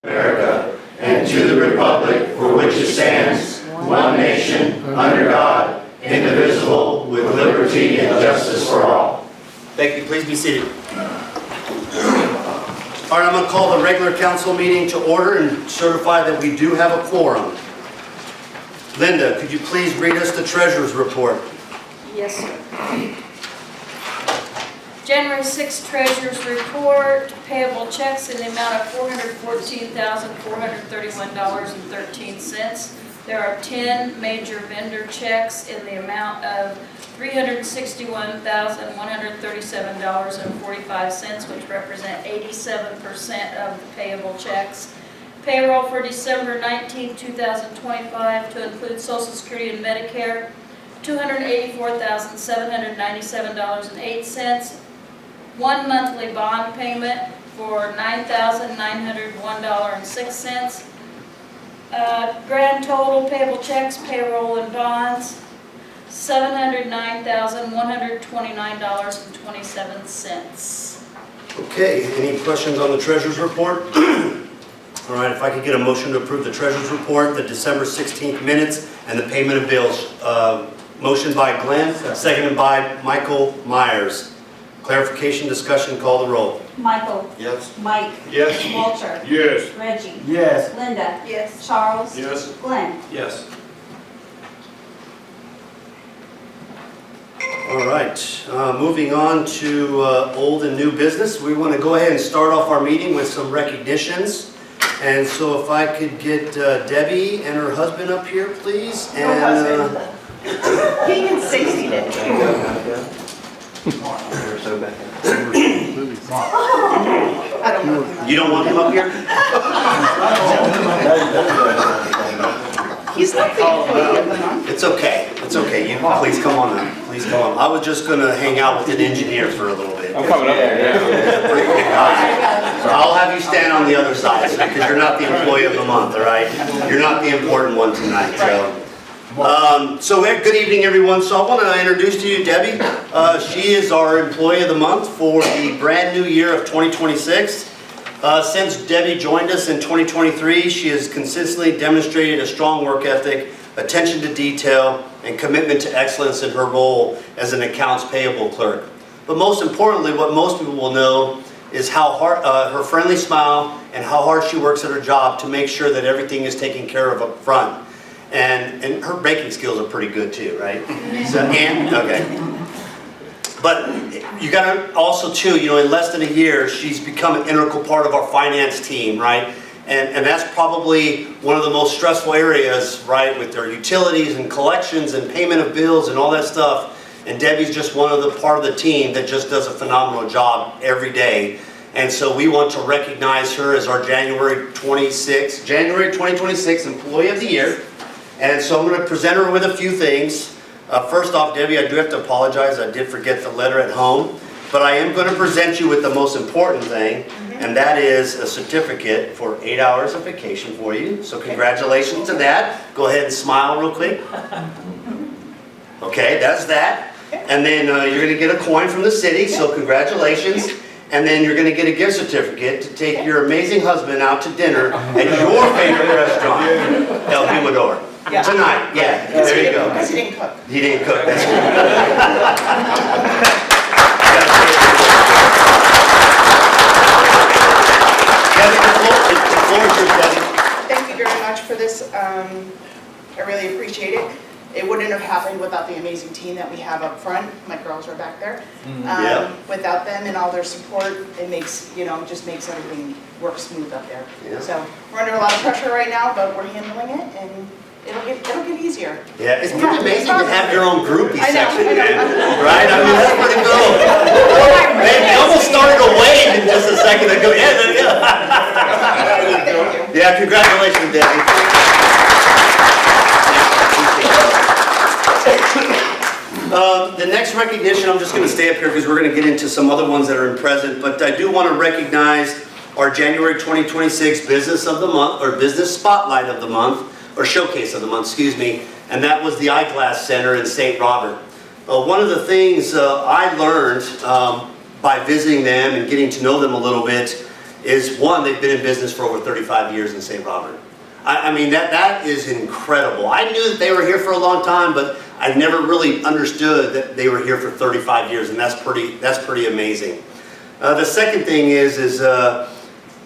America, and to the republic for which it stands, one nation, under God, indivisible, with liberty and justice for all. Thank you. Please be seated. All right, I'm going to call the regular council meeting to order and certify that we do have a quorum. Linda, could you please read us the treasurer's report? Yes, sir. January 6th Treasurer's Report, payable checks in the amount of $414,431.13. There are 10 major vendor checks in the amount of $361,137.45, which represent 87% of the payable checks. Payroll for December 19, 2025, to include Social Security and Medicare, $284,797.08. One monthly bond payment for $9,901.06. Grand total payable checks, payroll, and bonds, $709,129.27. Okay, any questions on the treasurer's report? All right, if I could get a motion to approve the treasurer's report, the December 16th minutes, and the payment of bills. Motion by Glenn, seconded by Michael Myers. Clarification, discussion, call the roll. Michael. Yes. Mike. Yes. Walter. Yes. Reggie. Yes. Linda. Yes. Charles. Yes. Glenn. Yes. All right, moving on to old and new business. We want to go ahead and start off our meeting with some recognitions. And so if I could get Debbie and her husband up here, please. And He can 60 it. I don't know. you don't want him up here? He's not the employee of the month. It's okay. It's okay. You please come on up. Please come on. I was just going to hang out with an engineer for a little bit. I'm coming up there. So I'll have you stand on the other side because you're not the employee of the month, all right? You're not the important one tonight. So good evening, everyone. So I want to introduce to you Debbie. She is our employee of the month for the brand new year of 2026. Since Debbie joined us in 2023, she has consistently demonstrated a strong work ethic, attention to detail, and commitment to excellence in her role as an accounts payable clerk. But most importantly, what most people will know is how hard, her friendly smile and how hard she works at her job to make sure that everything is taken care of up front. And her baking skills are pretty good too, right? So, okay. But you got to also too, in less than a year, she's become an integral part of our finance team, right? And that's probably one of the most stressful areas, right? With their utilities and collections and payment of bills and all that stuff. And Debbie's just one of the part of the team that just does a phenomenal job every day. And so we want to recognize her as our January 2026 Employee of the Year. And so I'm going to present her with a few things. First off, Debbie, I do have to apologize. I did forget the letter at home. But I am going to present you with the most important thing, and that is a certificate for 8 hours of vacation for you. So congratulations to that. Go ahead and smile real quick. Okay, that's that. And then you're going to get a coin from the city, so congratulations. And then you're going to get a gift certificate to take your amazing husband out to dinner at your favorite restaurant, El Humidor. Yeah. Tonight, yeah, there you go. Because he didn't cook. He didn't cook, that's good. Debbie, the floor is yours, Debbie. Thank you very much for this. I really appreciate it. It wouldn't have happened without the amazing team that we have up front. My girls are back there. Yeah. Without them and all their support, it makes, just makes everything work smooth up there. Yeah. So we're under a lot of pressure right now, but we're handling it, and it'll get easier. Yeah, it's pretty amazing to have your own groupie I know, section, I know. man. Right? I mean, that's pretty cool. They almost started to wave in just a second ago. Yeah. Thank you. Yeah, congratulations, Debbie. The next recognition, I'm just going to stay up here because we're going to get into some other ones that are in present, but I do want to recognize our January 2026 Business of the Month, or Business Spotlight of the Month, or Showcase of the Month, excuse me, and that was the Eyeglass Center in St. Robert. One of the things I learned by visiting them and getting to know them a little bit is one, they've been in business for over 35 years in St. Robert. I mean, that is incredible. I knew that they were here for a long time, but I never really understood that they were here for 35 years, and that's pretty amazing. The second thing is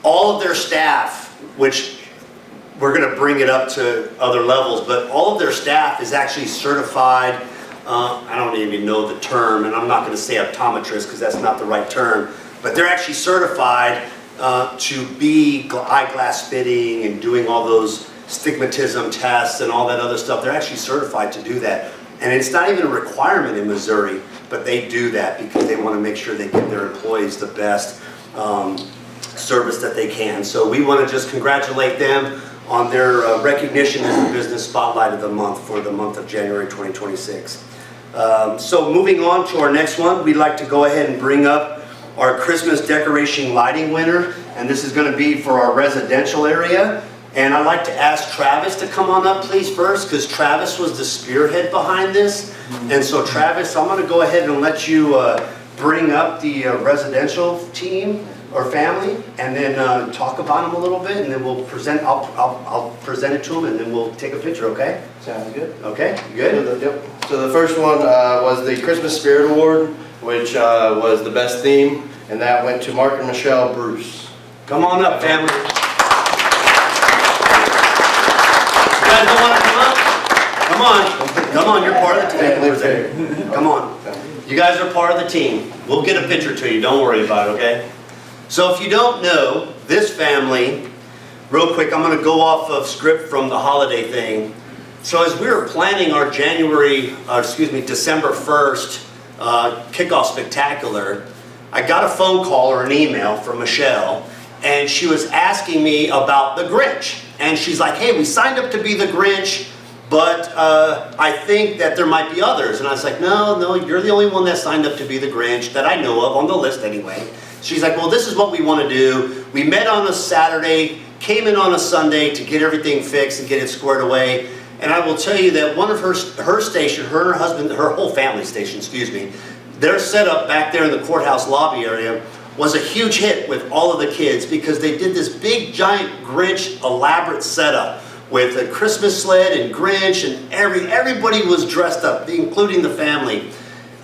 all of their staff, which we're going to bring it up to other levels, but all of their staff is actually certified. I don't even know the term, and I'm not going to say optometrist because that's not the right term, but they're actually certified to be eyeglass fitting and doing all those stigmatism tests and all that other stuff. They're actually certified to do that. And it's not even a requirement in Missouri, but they do that because they want to make sure they give their employees the best service that they can. So we want to just congratulate them on their recognition as the Business Spotlight of the Month for the month of January 2026. So moving on to our next one, we'd like to go ahead and bring up our Christmas decoration lighting winner, and this is going to be for our residential area. And I'd like to ask Travis to come on up, please, first, because Travis was the spearhead behind this. And so, Travis, I'm going to go ahead and let you bring up the residential team or family, and then talk about them a little bit, and then we'll present. I'll present it to them, and then we'll take a picture. Okay? Sounds good. Okay. Good. Yep. So the first one was the Christmas Spirit Award, which was the best theme, and that went to Mark and Michelle Bruce. Come on up, family. You guys don't want to come up? Come on. Come on, you're part of the team. Come on. You guys are part of the team. We'll get a picture to you. Don't worry about it, okay? So if you don't know, this family, real quick, I'm going to go off of script from the holiday thing. So as we were planning our December 1st kickoff spectacular, I got a phone call or an email from Michelle, and she was asking me about the Grinch. And she's like, hey, we signed up to be the Grinch, but I think that there might be others. And I was like, no, you're the only one that signed up to be the Grinch that I know of on the list anyway. She's like, well, this is what we want to do. We met on a Saturday, came in on a Sunday to get everything fixed and get it squared away. And I will tell you that one of her station, her and her husband, her whole family station, excuse me, their setup back there in the courthouse lobby area was a huge hit with all of the kids because they did this big giant Grinch elaborate setup with a Christmas sled and Grinch, and everybody was dressed up, including the family,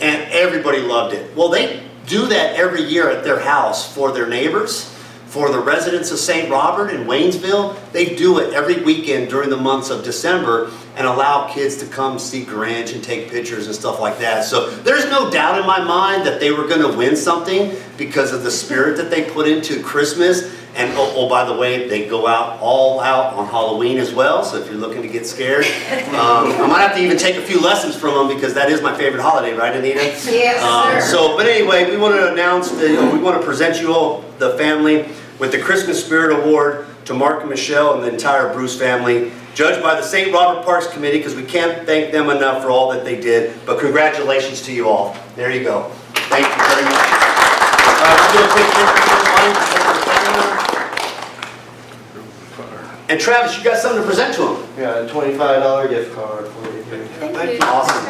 and everybody loved it. Well, they do that every year at their house for their neighbors, for the residents of St. Robert and Waynesville. They do it every weekend during the months of December and allow kids to come see Grinch and take pictures and stuff like that. So there's no doubt in my mind that they were going to win something because of the spirit that they put into Christmas. And oh, by the way, they go all out on Halloween as well. So if you're looking to get scared, I might have to even take a few lessons from them because that is my favorite holiday, right, Anita? Yes, sir. But anyway, we want to announce that we want to present you all, the family, with the Christmas Spirit Award to Mark and Michelle and the entire Bruce family, judged by the St. Robert Parks Committee, because we can't thank them enough for all that they did. But congratulations to you all. There you go. Thank you very much. We'll do a quick and Travis, you got something to present to them. We got a $25 gift card for you here. Thank you. Awesome.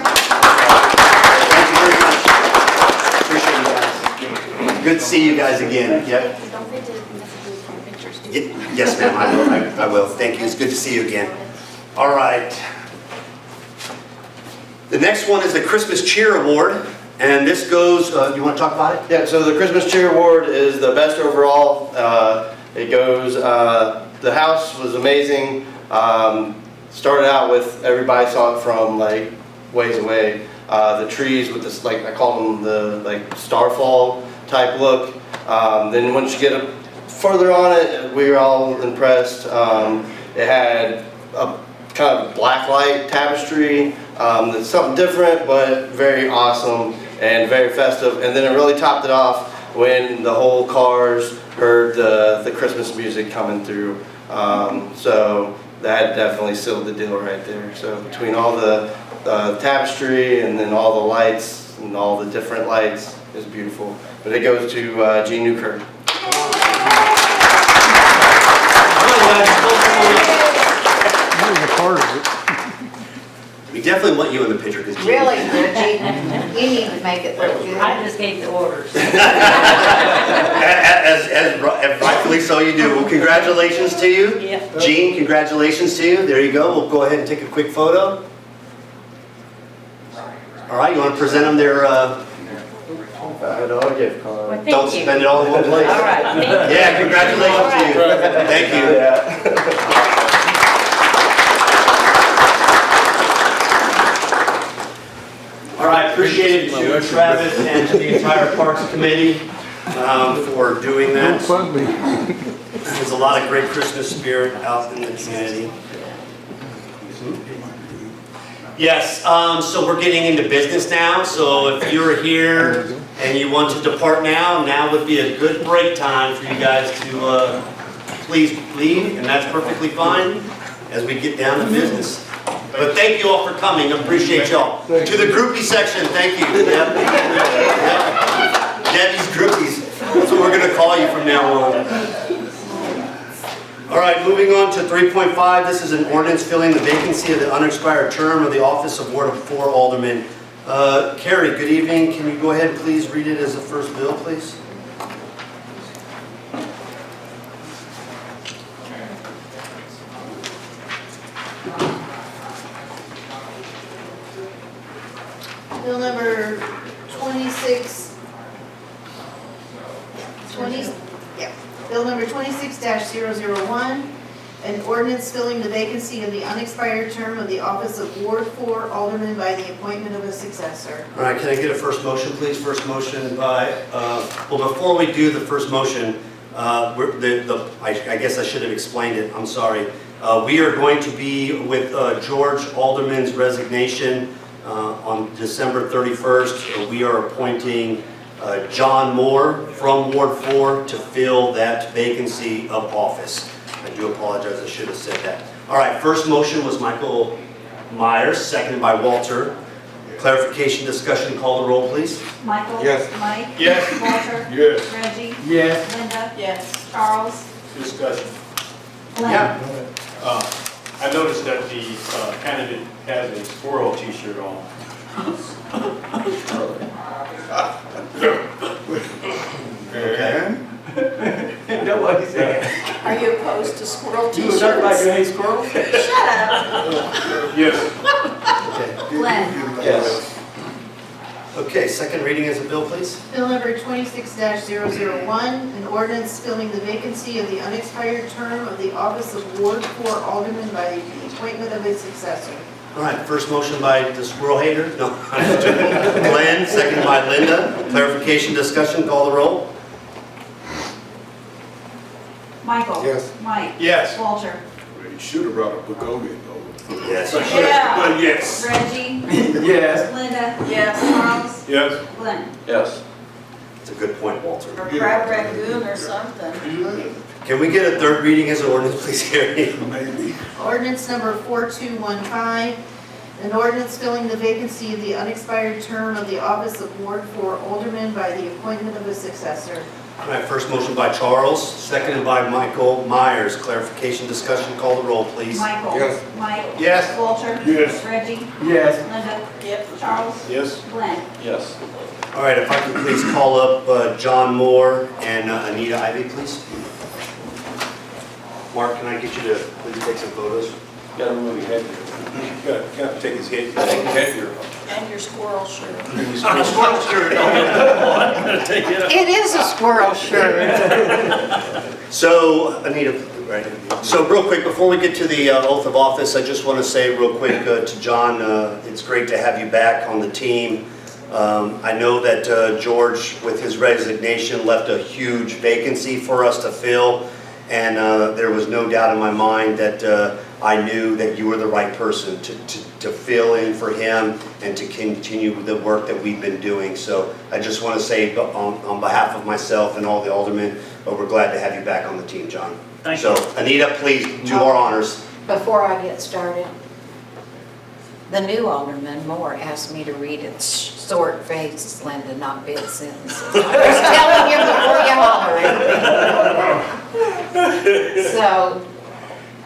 Thank you very much. Appreciate you guys. Good to see you guys again. Yep. Don't forget to take pictures, do you? Yes, ma'am, I will. Thank you. It's good to see you again. All right. The next one is the Christmas Cheer Award. And this goes, you want to talk about it? Yeah, so the Christmas Cheer Award is the best overall. It goes, the house was amazing. Started out with, everybody saw it from like ways away. The trees with this, like I call them the like starfall type look. Then once you get further on it, we were all impressed. It had a kind of black light tapestry. That's something different, but very awesome and very festive. And then it really topped it off when the whole cars heard the Christmas music coming through. So that definitely sealed the deal right there. So between all the tapestry and then all the lights and all the different lights, it's beautiful. But it goes to Gene Newkirk. We definitely want you in the picture because Really, Reggie, you need to make it look good. I just gave the orders. as rightfully so you do. Well, congratulations to you. Yeah. Gene, congratulations to you. There you go. We'll go ahead and take a quick photo. All right, you want to present them their, I'll give card. Well, don't thank you. spend it all in one place. All right, thank you. Yeah, congratulations to you. Thank you. All right, appreciate it to Travis and to the entire Parks Committee for doing that. There's a lot of great Christmas spirit out in the community. Yes, so we're getting into business now, so if you're here and you want to depart now would be a good break time for you guys to please leave, and that's perfectly fine as we get down to business. But thank you all for coming, appreciate y'all. To the groupie section, thank you. Yep. Debbie's groupies, that's what we're gonna call you from now on. All right, moving on to 3.5, this is an ordinance filling the vacancy of the unexpired term of the office of Ward 4 Alderman. Carrie, good evening, can you go ahead and please read it as the first bill, please? Bill number 26-001, an ordinance filling the vacancy of the unexpired term of the office of Ward 4 Alderman by the appointment of a successor. All right, can I get a first motion, please? First motion by, well, before we do the first motion, I guess I should have explained it, I'm sorry. We are going to be with George Alderman's resignation on December 31st. We are appointing John Moore from Ward 4 to fill that vacancy of office. I do apologize, I should have said that. All right, first motion was Michael Myers, seconded by Walter. Clarification, discussion, call the roll, please. Michael? Yes. Mike? Yes. Walter? Yes. Reggie? Yes. Linda? Yes. Charles? Discussion. Glenn? I noticed that the candidate has a squirrel t-shirt on. Okay. Nobody said. Are you opposed to squirrel You t-shirts? was talking about you hate squirrels? Shut up. Yes. Glenn? Yes. Okay, second reading as a bill, please. Bill number 26-001, an ordinance filling the vacancy of the unexpired term of the office of Ward 4 Alderman by the appointment of a successor. All right, first motion by the squirrel hater, no, Glenn, second by Linda. Clarification, discussion, call the roll. Michael? Yes. Mike? Yes. Walter? You should have brought a book over it, though. Yes. Yeah. But yes. Reggie? Yes. Linda? Yes. Charles? Yes. Glenn? Yes. It's a good point, Walter. Or crab rangoon or something. Can we get a third reading as an ordinance, please, Carrie? Maybe. Ordinance number 4215, an ordinance filling the vacancy of the unexpired term of the office of Ward 4 Alderman by the appointment of a successor. All right, first motion by Charles, seconded by Michael Myers. Clarification, discussion, call the roll, please. Michael? Yes. Mike? Yes. Walter? Yes. Reggie? Yes. Linda? Yep. Charles? Yes. Glenn? Yes. All right, if I could please call up John Moore and Anita Ivy, please. Mark, can I get you to please take some photos? Gotta remove your head. Gotta take his head. Take his head here. And your squirrel shirt. It is a squirrel shirt. So, Anita, right. So real quick, before we get to the oath of office, I just want to say real quick to John, it's great to have you back on the team. I know that George, with his resignation, left a huge vacancy for us to fill. And there was no doubt in my mind that I knew that you were the right person to fill in for him and to continue with the work that we've been doing. So I just want to say on behalf of myself and all the aldermen, we're glad to have you back on the team, John. Thank you. So Anita, please do our honors. Before I get started, the new Alderman Moore asked me to read it short phrases, Linda, not big sentences. I was telling you before you holler. So,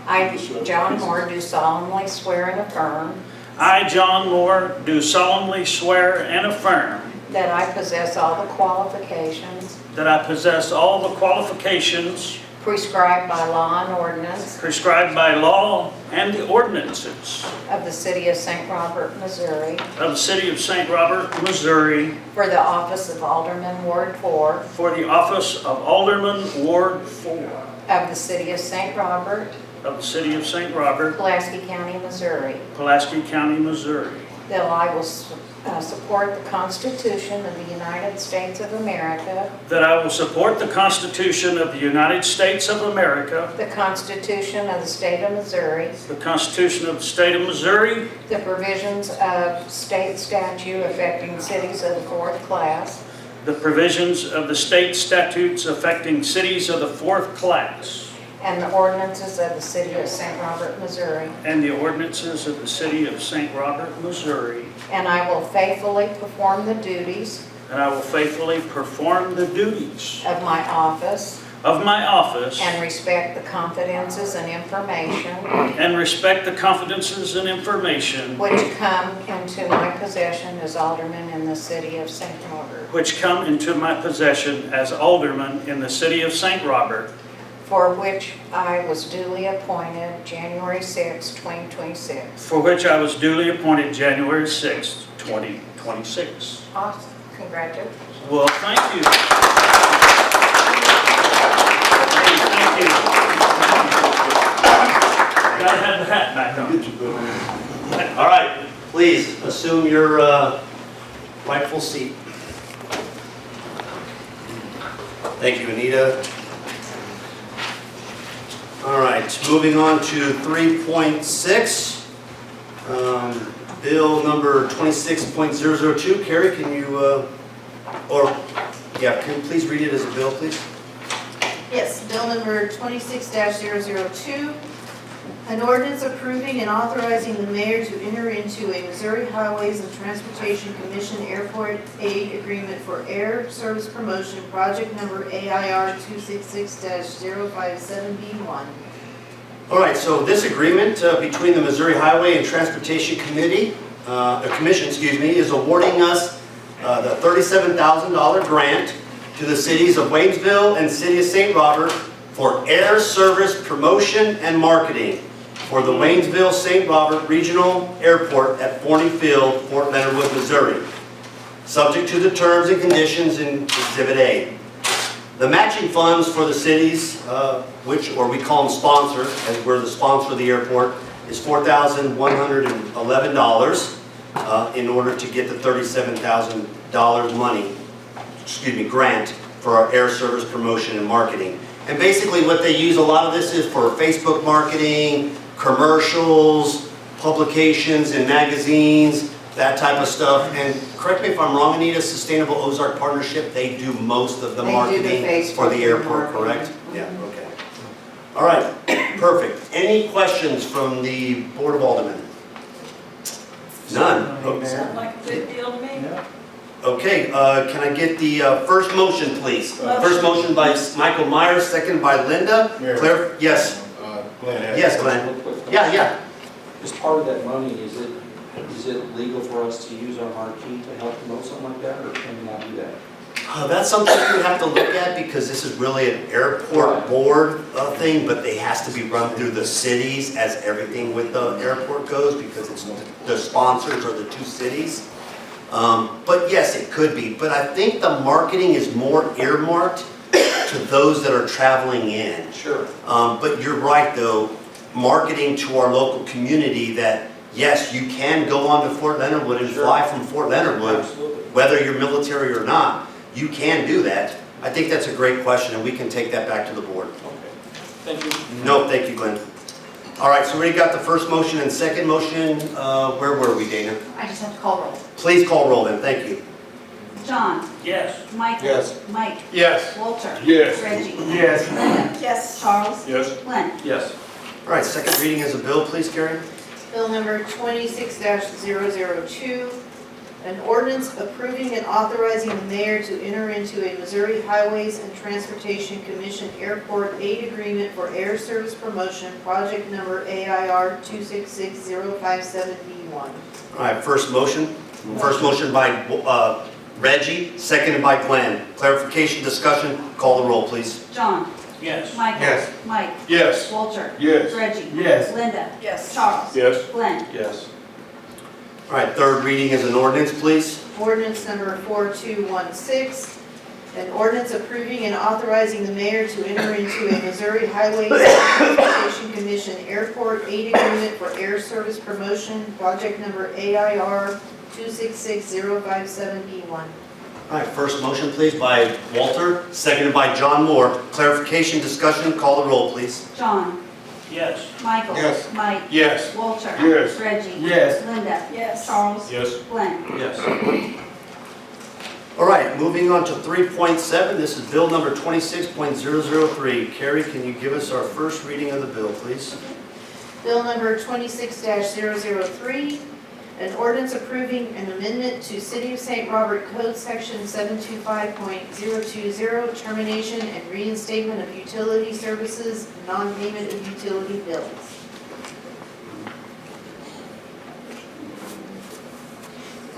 I, John Moore, do solemnly swear and affirm I, John Moore, do solemnly swear and affirm that I possess all the qualifications that I possess all the qualifications prescribed by law and ordinance prescribed by law and the ordinances of the City of St. Robert, Missouri, of the City of St. Robert, Missouri, for the office of Alderman Ward 4 for the office of Alderman, Ward 4 of the City of St. Robert, of the City of St. Robert, Pulaski County, Missouri, Pulaski County, Missouri, that I will support the Constitution of the United States of America, that I will support the Constitution of the United States of America, the Constitution of the State of Missouri, the Constitution of the State of Missouri, the provisions of state statute affecting cities of the fourth class, the provisions of the state statutes affecting cities of the fourth class, and the ordinances of the City of St. Robert, Missouri. and the ordinances of the City of St. Robert, Missouri, And I will faithfully perform the duties and I will faithfully perform the duties of my office of my office and respect the confidences and information and respect the confidences and information which come into my possession as Alderman in the City of St. Robert, which come into my possession as Alderman in the City of St. Robert, for which I was duly appointed January 6, 2026. for which I was duly appointed January 6, 2026. Awesome. Congratulations. Well, thank you. Thank you. Gotta have the hat back on. All right, please assume your rightful seat. Thank you, Anita. All right, moving on to 3.6, bill number 26.002. Carrie, can you, can you please read it as a bill, please? Yes, bill number 26-002, an ordinance approving and authorizing the mayor to enter into a Missouri Highways and Transportation Commission Airport Aid Agreement for Air Service Promotion, project number AIR 266-057B1. All right, so this agreement between the Missouri Highway and Transportation Commission, is awarding us the $37,000 grant to the cities of Waynesville and City of St. Robert for air service promotion and marketing for the Waynesville-St. Robert Regional Airport at Forney Field, Fort Leonard Wood, Missouri, subject to the terms and conditions in Exhibit A. The matching funds for the cities, we call them sponsors, as we're the sponsor of the airport, is $4,111 in order to get the $37,000 grant for our air service promotion and marketing. And basically what they use, a lot of this is for Facebook marketing, commercials, publications in magazines, that type of stuff. And correct me if I'm wrong, Anita, Sustainable Ozark Partnership, they do most of the marketing for the airport, correct? Yeah, okay. All right, perfect. Any questions from the Board of Aldermen? None? Sounds like a good deal to me. Okay, can I get the first motion, please? First motion by Michael Myers, second by Linda. Claire, yes. Glenn. Yes, Glenn. Yeah. As part of that money, is it legal for us to use our marquee to help promote something like that, or can we not do that? That's something you have to look at because this is really an airport board thing, but it has to be run through the cities as everything with the airport goes because it's the sponsors are the two cities. But yes, it could be. But I think the marketing is more earmarked to those that are traveling in. Sure. But you're right, though, marketing to our local community that, yes, you can go on to Fort Leonard Wood and fly from Fort Leonard Wood, Absolutely. whether you're military or not. You can do that. I think that's a great question, and we can take that back to the board. Okay. Thank you. No, thank you, Glenn. All right, so we got the first motion and second motion. Where were we, Dana? I just have to call roll. Please call roll then, thank you. John. Yes. Michael. Yes. Mike. Yes. Walter. Yes. Reggie. Yes. Linda. Yes. Charles. Yes. Glenn. Yes. All right, second reading is a bill, please, Carrie. Bill number 26-002, an ordinance approving and authorizing the mayor to enter into a Missouri Highways and Transportation Commission Airport Aid Agreement for Air Service Promotion, project number AIR 266-057B1. one. All right, first motion. First motion by Reggie, seconded by Glenn. Clarification, discussion, call the roll, please. John. Yes. Michael. Yes. Mike. Yes. Walter. Yes. Reggie. Yes. Linda. Yes. Charles. Yes. Glenn. Yes. All right, third reading is an ordinance, please. Ordinance number 4216, an ordinance approving and authorizing the mayor to enter into a Missouri Highways and Transportation Commission Airport Aid Agreement for Air Service Promotion, project number AIR 266057E1. All right, first motion, please, by Walter, seconded by John Moore. Clarification, discussion, call the roll, please. John. Yes. Michael. Yes. Mike. Yes. Walter. Yes. Reggie. Yes. Linda. Yes. Charles. Yes. Glenn. Yes. All right, moving on to 3.7, this is bill number 26.003. Carrie, can you give us our first reading of the bill, please? Bill number 26-003, an ordinance approving an amendment to City of St. Robert Code Section 725.020, termination and reinstatement of utility services, non-payment of utility bills.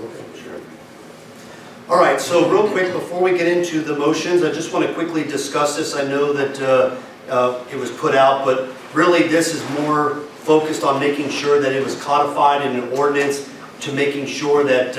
Okay, sure. All right, so real quick, before we get into the motions, I just want to quickly discuss this. I know that it was put out, but really this is more focused on making sure that it was codified in an ordinance to making sure that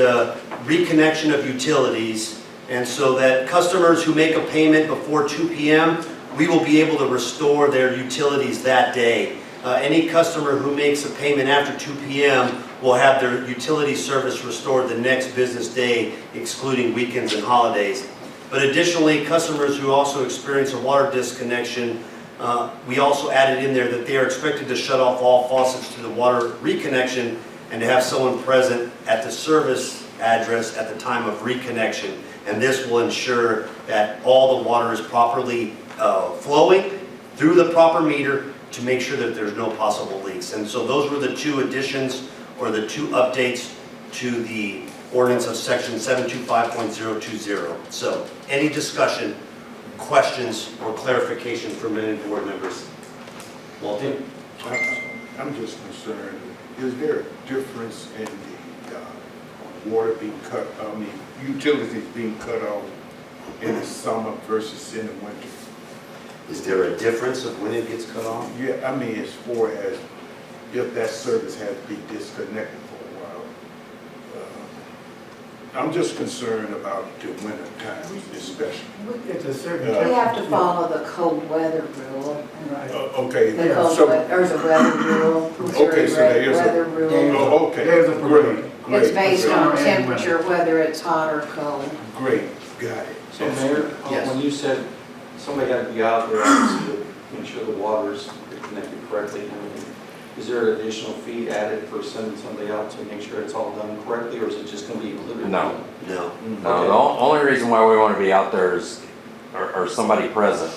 reconnection of utilities, and so that customers who make a payment before 2 p.m., we will be able to restore their utilities that day. Any customer who makes a payment after 2 p.m. will have their utility service restored the next business day, excluding weekends and holidays. But additionally, customers who also experience a water disconnection, we also added in there that they are expected to shut off all faucets to the water reconnection and to have someone present at the service address at the time of reconnection. And this will ensure that all the water is properly flowing through the proper meter to make sure that there's no possible leaks. And so those were the two additions or the two updates to the ordinance of section 725.020. So any discussion, questions, or clarification from any board members? Walter? I'm just concerned, is there a difference in the water being cut, utilities being cut off in the summer versus in the winter? Is there a difference of when it gets cut off? Yeah, as far as if that service has to be disconnected for a while. I'm just concerned about the winter time especially. We have to follow the cold weather rule. Okay, The cold so, there's a weather rule. Okay, so there is a- Weather rule. oh, okay, great. It's based on temperature, whether it's hot or cold. Great, got it. So Mayor, Yes. when you said somebody had to be out there obviously to make sure the water's connected correctly, is there an additional fee added for sending somebody out to make sure it's all done correctly, or is it just going to be included? No. No. No, the only reason why we want to be out there is, or somebody present,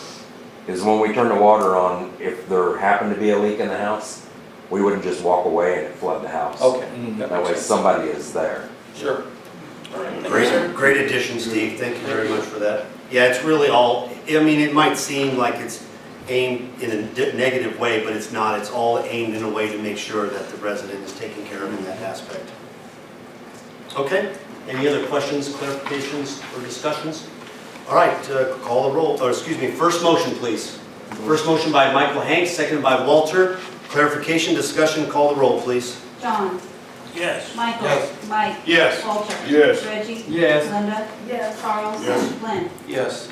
is when we turn the water on, if there happened to be a leak in the house, we wouldn't just walk away and it flood the house. Okay. That way somebody is there. Sure. Great addition, Steve. Thank you very much for that. Yeah, it's really all, it might seem like it's aimed in a negative way, but it's not. It's all aimed in a way to make sure that the resident is taken care of in that aspect. Okay, any other questions, clarifications, or discussions? All right, call the roll, or excuse me, first motion, please. First motion by Michael Hanks, seconded by Walter. Clarification, discussion, call the roll, please. John. Yes. Michael. Yes. Mike. Yes. Walter. Yes. Reggie. Yes. Linda. Yes. Charles. Yes. Glenn. Yes.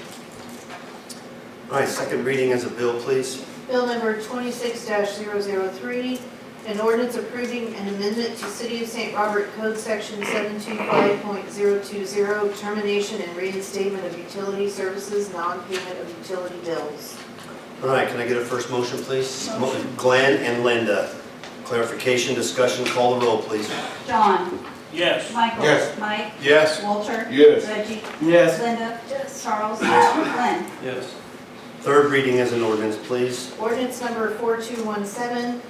All right, second reading as a bill, please. Bill number 26-003, an ordinance approving an amendment to City of St. Robert Code Section 725.020, termination and reinstatement of utility services, non-payment of utility bills. All right, can I get a first motion, please? Glenn and Linda. Clarification, discussion, call the roll, please. John. Yes. Michael. Yes. Mike. Yes. Walter. Yes. Reggie. Yes. Linda. Charles. Glenn. Yes. Third reading as an ordinance, please. Ordinance number 4217,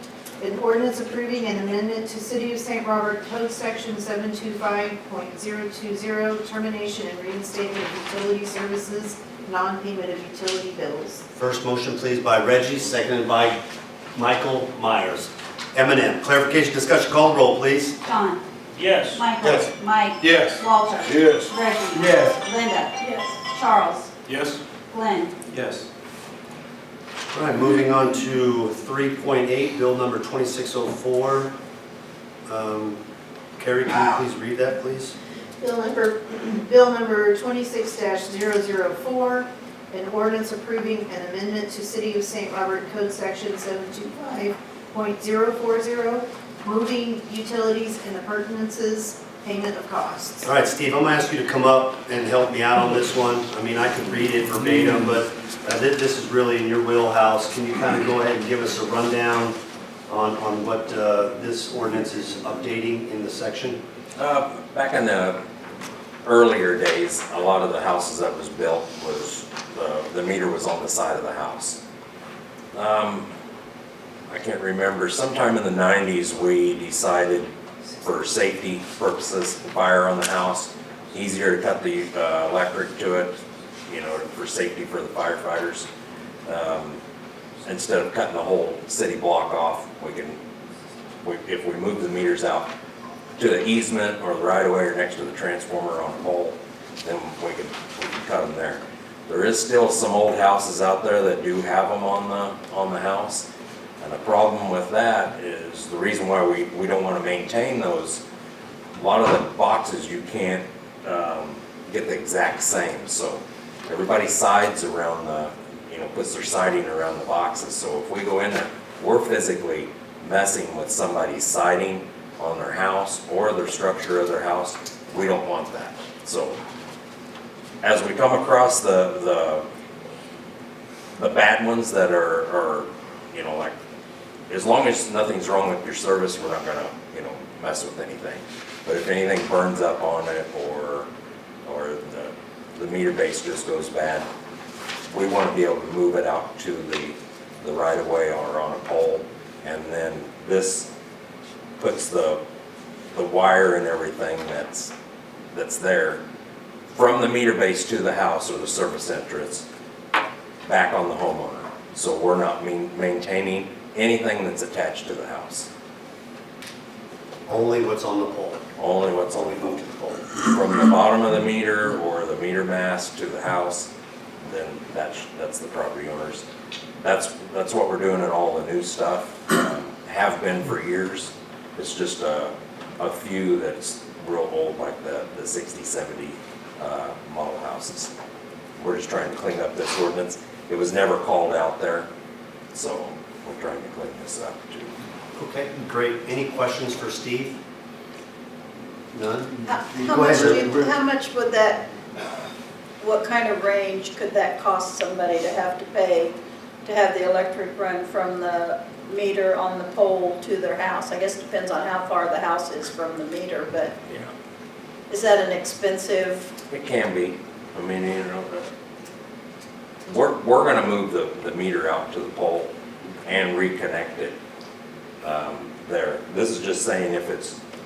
an ordinance approving an amendment to City of St. Robert Code Section 725.020, termination and reinstatement of utility services, non-payment of utility bills. First motion, please, by Reggie, seconded by Michael Myers. M&M. Clarification, discussion, call the roll, please. John. Yes. Michael. Yes. Mike. Yes. Walter. Yes. Reggie. Yes. Linda. Yes. Charles. Yes? Glenn. Yes. All right, moving on to 3.8, bill number 2604. Carrie, can you please read that, please? Bill number 26-004, an ordinance approving an amendment to City of St. Robert Code Section 725.040, moving utilities and appurtenances, payment of costs. All right, Steve, I'm gonna ask you to come up and help me out on this one. I mean, I could read it verbatim, but this is really in your wheelhouse. Can you kind of go ahead and give us a rundown on what this ordinance is updating in the section? Back in the earlier days, a lot of the houses that was built was, the meter was on the side of the house. I can't remember, sometime in the 90s, we decided for safety purposes, fire on the house, easier to cut the electric to it, you know, for safety for the firefighters. Instead of cutting the whole city block off, if we move the meters out to the easement or the right of way or next to the transformer on a pole, then we could cut them there. There is still some old houses out there that do have them on the house. And the problem with that is the reason why we don't want to maintain those. A lot of the boxes you can't get the exact same. So everybody sides around puts their siding around the boxes. So if we go in there, we're physically messing with somebody's siding on their house or their structure of their house. We don't want that. So as we come across the bad ones that are like, as long as nothing's wrong with your service, we're not gonna mess with anything. But if anything burns up on it or the meter base just goes bad, we want to be able to move it out to the right of way or on a pole, and then this puts the wire and everything that's there from the meter base to the house or the service entrance back on the homeowner. So we're not maintaining anything that's attached to the house. Only what's on the pole. Only what's on the pole. From the bottom of the meter or the meter mast to the house, then that's the property owners. That's what we're doing in all the new stuff. Have been for years. It's just a few that's real old, like the 60, 70 model houses. We're just trying to clean up this ordinance. It was never called out there, so we're trying to clean this up too. Okay, great. Any questions for Steve? None? How much would that, What kind of range could that cost somebody to have to pay to have the electric run from the meter on the pole to their house? I guess it depends on how far the house is from the meter, but Yeah, is that an expensive? it can be. I mean, we're gonna move the meter out to the pole and reconnect it there. This is just saying if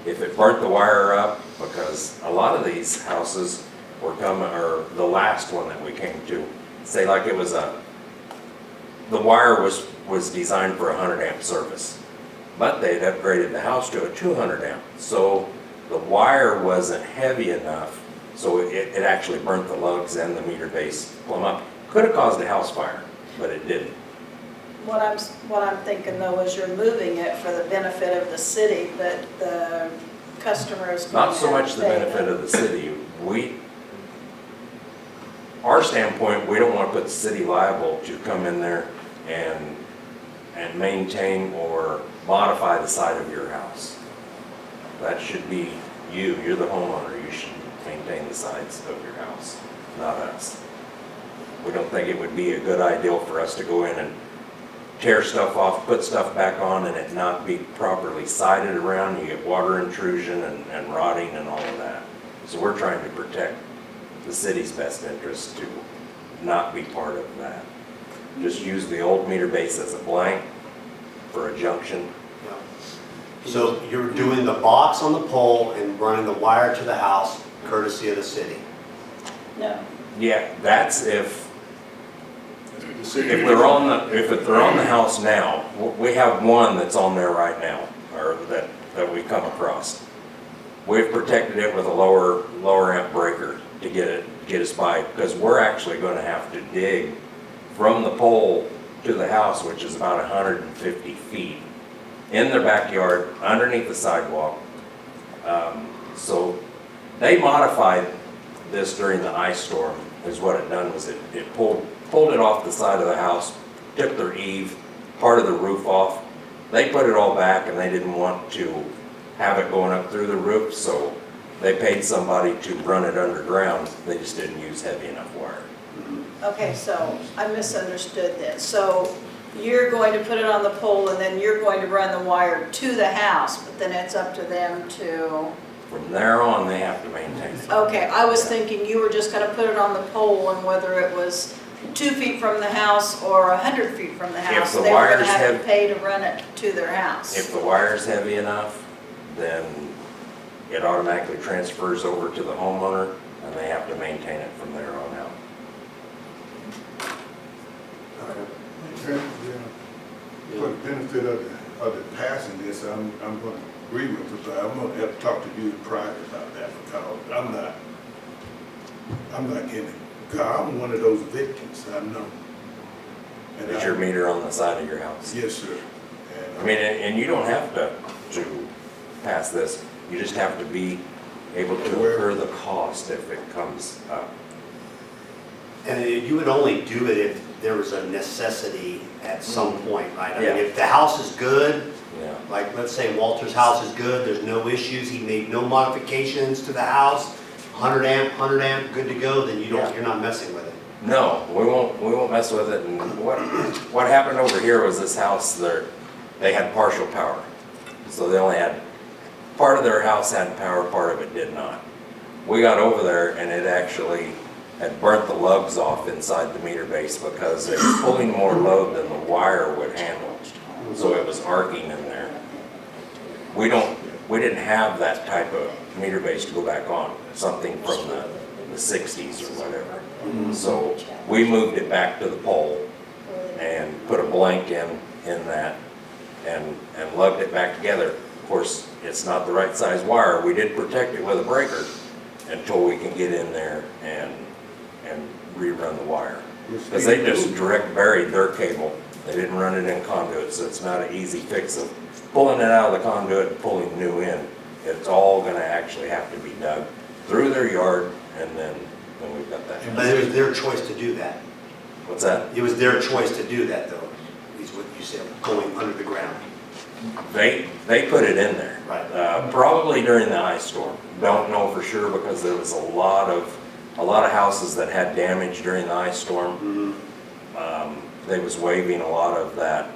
it burnt the wire up, because a lot of these houses were coming, or the last one that we came to, say like it was the wire was designed for a 100 amp service, but they'd upgraded the house to a 200 amp. So the wire wasn't heavy enough, so it actually burnt the lugs and the meter base plumb up. Could have caused a house fire, but it didn't. What I'm thinking though is you're moving it for the benefit of the city, but the customer is going Not to so have much to the pay. benefit of the city. Our standpoint, we don't want to put the city liable to come in there and maintain or modify the side of your house. That should be you're the homeowner, you should maintain the sides of your house, not us. We don't think it would be a good idea for us to go in and tear stuff off, put stuff back on, and it not be properly sided around. You get water intrusion and rotting and all of that. So we're trying to protect the city's best interest to not be part of that. Just use the old meter base as a blank for a junction. So you're doing the box on the pole and running the wire to the house courtesy of the city? No. Yeah, that's if The city- If they're on the house now, we have one that's on there right now, or that we come across. We've protected it with a lower amp breaker to get us by, because we're actually gonna have to dig from the pole to the house, which is about 150 feet, in their backyard, underneath the sidewalk. So they modified this during the ice storm, is what it done, was it pulled it off the side of the house, took their eave, part of the roof off. They put it all back, and they didn't want to have it going up through the roof, so they paid somebody to run it underground. They just didn't use heavy enough wire. Okay, so I misunderstood this. So you're going to put it on the pole and then you're going to run the wire to the house, but then it's up to them to, From there on, they have to maintain it. okay, I was thinking you were just gonna put it on the pole and whether it was 2 feet from the house or 100 feet from the house, the they were gonna wire's have to heavy- pay to run it to their house. If the wire's heavy enough, then it automatically transfers over to the homeowner, and they have to maintain it from there on out. Yeah. For the benefit of the passing this, I'm gonna agree with it, but I'm gonna have to talk to you in private about that, because I'm not getting, God, I'm one of those victims, I know. And Is I- your meter on the side of your house? Yes, sir. I mean, and you don't have to pass this, you just have to be able to incur the cost if it comes up. And you would only do it if there was a necessity at some point, right? I mean, Yeah. if the house is good, Yeah. like, let's say Walter's house is good, there's no issues, he made no modifications to the house, 100 amp, good to go, then you're not messing with it. No, we won't mess with it, and what happened over here was this house there, they had partial power. So they only had, part of their house had power, part of it did not. We got over there and it actually had burnt the lugs off inside the meter base because it was pulling more load than the wire would handle. So it was arcing in there. We didn't have that type of meter base to go back on, something from the 60s or whatever. So we moved it back to the pole and put a blank in that and lugged it back together. Of course, it's not the right size wire. We did protect it with a breaker until we can get in there and rerun the wire. Because they just direct buried their cable. They didn't run it in conduit, so it's not an easy fix of pulling it out of the conduit and pulling new in. It's all gonna actually have to be dug through their yard, and then we've got that. But it was their choice to do that. What's that? It was their choice to do that, though, is what you said, going under the ground. They put it in there. Right. Probably during the ice storm. Don't know for sure because there was a lot of houses that had damage during the ice storm. They was waiving a lot of that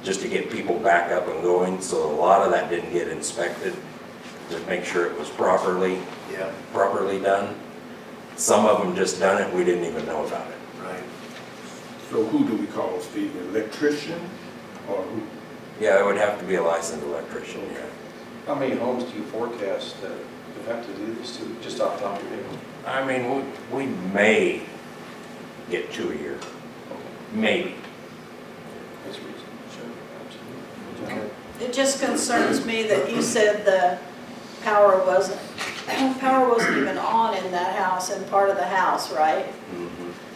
just to get people back up and going, so a lot of that didn't get inspected to make sure it was properly done. Some of them just done it, we didn't even know about it. Right. So who do we call, Steve, electrician, or who? Yeah, it would have to be a licensed electrician, yeah. How many homes do you forecast that you have to do this to, just off the top of your head? I mean, we may get 2 a year, maybe. That's reasonable, sure, absolutely. It just concerns me that you said the power wasn't even on in that house, in part of the house, right?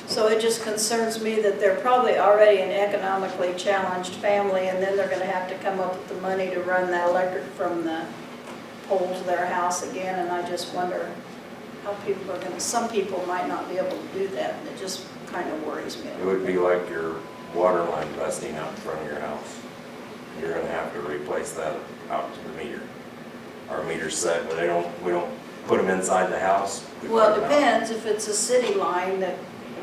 So it just concerns me that they're probably already an economically challenged family, and then they're gonna have to come up with the money to run that electric from the pole to their house again, and I just wonder how people are gonna, some people might not be able to do that, and it just kind of worries me. It would be like your water line busting out in front of your house. You're gonna have to replace that out to the meter. Our meter's set, but we don't put them inside the house. We Well, put it 'em out. depends, if it's a city line, that,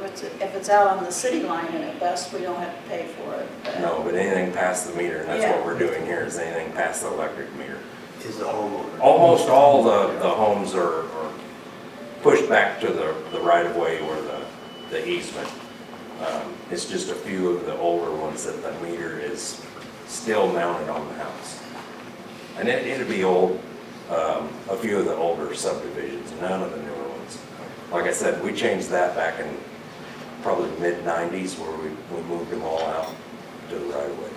if it's out on the city line and it busts, we don't have to pay for it. But- No, but anything past the meter, and that's Yeah. what we're doing here, is anything past the electric meter. Is the homeowner. Almost all the homes are pushed back to the right of way or the easement. It's just a few of the older ones that the meter is still mounted on the house. And it'd be old, a few of the older subdivisions, none of the newer ones. Like I said, we changed that back in probably mid-90s where we moved them all out to the right of way.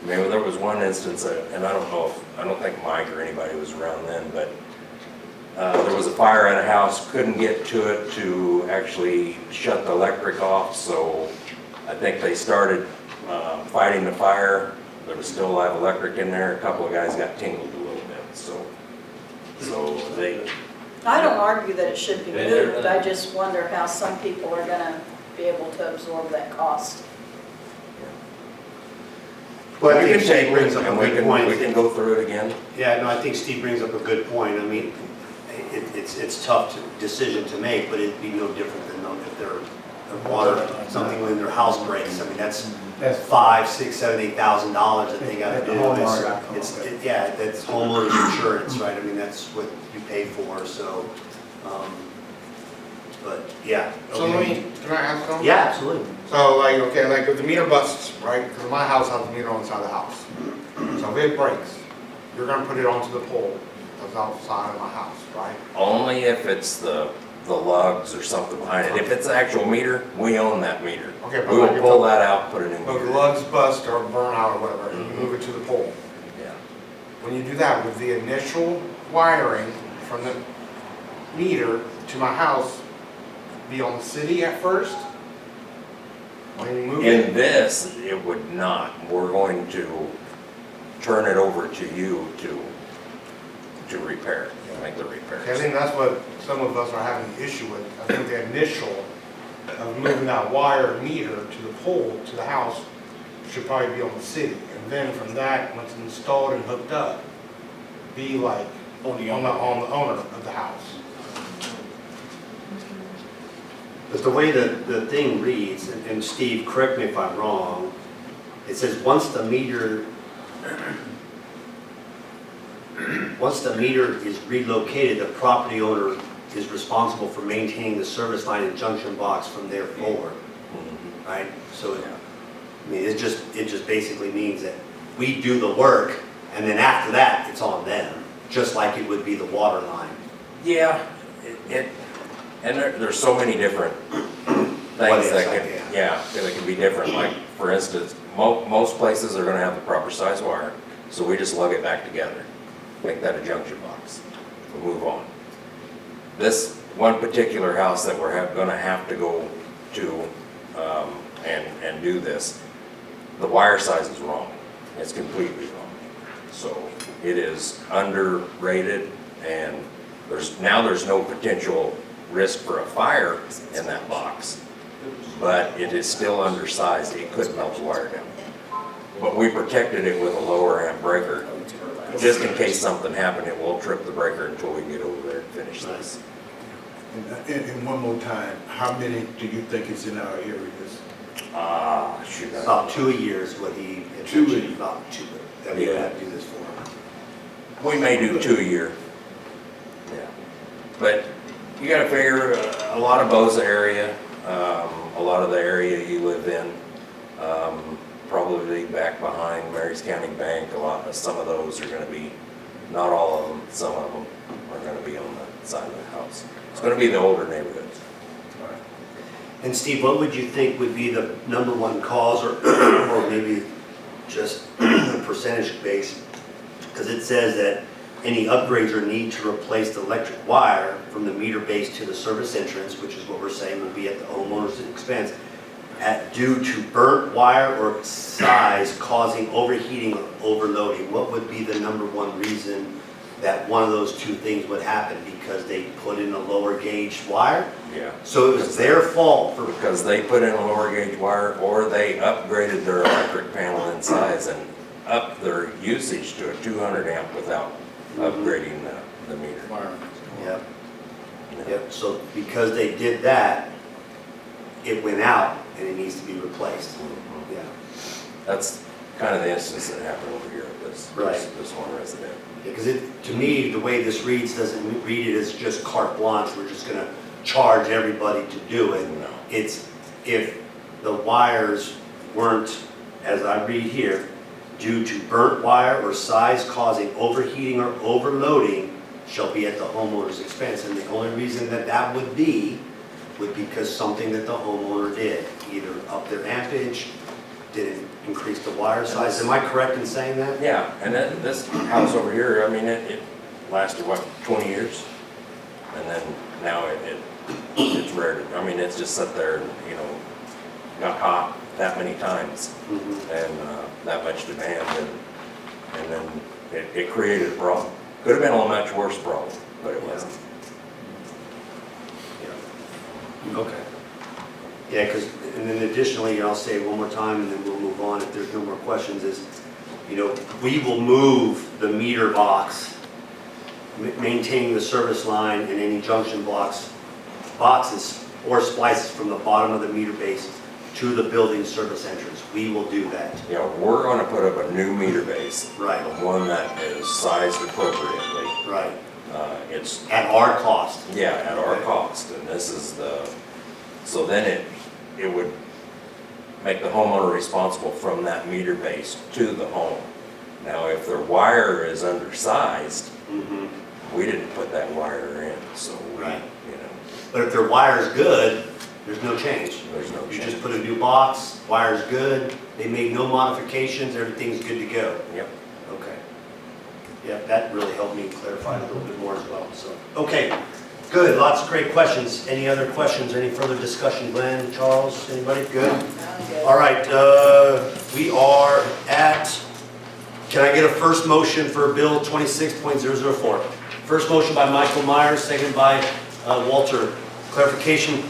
Maybe there was one instance, and I don't think Mike or anybody was around then, but there was a fire at a house, couldn't get to it to actually shut the electric off, so I think they started fighting the fire. There was still live electric in there. A couple of guys got tingled a little bit, so they. I don't argue that it should be moved, I just wonder how some people are gonna be able to absorb that cost. Well, I We think can Steve take, brings up a and we good point. can go through it again. Yeah, no, I think Steve brings up a good point. I mean, it's tough decision to make, but it'd be no different than if their water, something when their house breaks. I mean, that's $5,000, $6,000, $7,000, $8,000 that they gotta do. Yeah, that's homeowner's insurance, right? I mean, that's what you pay for, so, but, yeah. So can I ask something? Yeah, absolutely. So like, okay, like if the meter busts, right, because my house has a meter on the side of the house. So if it breaks, you're gonna put it onto the pole that's outside of my house, right? Only if it's the lugs or something behind it. If it's the actual meter, we own that meter. Okay, but We will like if pull the- that out, put it in But if gear. the lugs bust or burn out or whatever, and you move it to the pole. Yeah. When you do that, with the initial wiring from the meter to my house be on the city at first? When you move In it? this, it would not. We're going to turn it over to you to repair, make the Okay, I repairs. think that's what some of us are having an issue with. I think the initial of moving that wire meter to the pole to the house should probably be on the city. And then from that, once it's installed and hooked up, be like on the owner of the house. But the way the thing reads, and Steve, correct me if I'm wrong, it says once the meter is relocated, the property owner is responsible for maintaining the service line and junction box from there forward, right? So, I mean, it just basically means that we do the work, and then after that, it's on them, just like it would be the water line. Yeah, and there's so many different things that can, that can be different. Like, for instance, most places are gonna have the proper size wire, so we just lug it back together, make that a junction box, we'll move on. This one particular house that we're gonna have to go to and do this, the wire size is wrong. It's completely wrong. So it is underrated, and there's no potential risk for a fire in that box, but it is still undersized. It could melt the wire down. But we protected it with a lower amp breaker. Just in case something happened, it won't trip the breaker until we get over there and finish this. And one more time, how many do you think is in our areas? Shoot. About 2 a year is what he had 2 a mentioned, year. about 2, that we would have to do this for. We may do 2 a year. Yeah. But you gotta figure, a lot of Boza area, a lot of the area you live in, probably back behind Marys County Bank, some of those are gonna be, not all of them, some of them are gonna be on the side of the house. It's gonna be the older neighborhoods. And Steve, what would you think would be the number one cause, or maybe just a percentage base? Because it says that any upgrades or need to replace the electric wire from the meter base to the service entrance, which is what we're saying will be at the homeowner's expense, due to burnt wire or size causing overheating or overloading. What would be the number one reason that one of those two things would happen? Because they put in a lower gauge wire? Yeah. So it was their fault for... Because they put in a lower gauge wire, or they upgraded their electric panel in size and upped their usage to a 200 amp without upgrading the meter. Yep. Yep, so because they did that, it went out and it needs to be replaced. Yeah. That's kind of the instance that happened over here at this one resident. Because to me, the way this reads doesn't read it as just carte blanche, we're just gonna charge everybody to do it. No. It's if the wires weren't, as I read here, due to burnt wire or size causing overheating or overloading shall be at the homeowner's expense. And the only reason that would be would be because something that the homeowner did, either up their ampage, didn't increase the wire size. Am I correct in saying that? Yeah, and this house over here, I mean, it lasted, what, 20 years? And then now it's rare, I mean, it's just sat there and, you know, got hot that many times and that much demand and then it created a problem. Could have been a much worse problem, but it wasn't. Okay. Yeah, because, and then additionally, I'll say it one more time and then we'll move on if there's no more questions, is, you know, we will move the meter box, maintaining the service line and any junction boxes or splices from the bottom of the meter base to the building service entrance. We will do that. Yeah, we're gonna put up a new meter base. Right. One that is sized appropriately. Right. It's, At our cost. yeah, at our cost, and this is so then it would make the homeowner responsible from that meter base to the home. Now, if their wire is undersized, we didn't put that wire in, so we, Right. you know, But if their wire's good, there's no change. there's no You change. just put a new box, wire's good, they made no modifications, everything's good to go. Yep. Okay. Yeah, that really helped me clarify it a little bit more as well, so. Okay, good, lots of great questions. Any other questions, any further discussion? Glenn, Charles, anybody? Good? All right, we are at, can I get a first motion for Bill 26.004? First motion by Michael Myers, second by Walter. Clarification,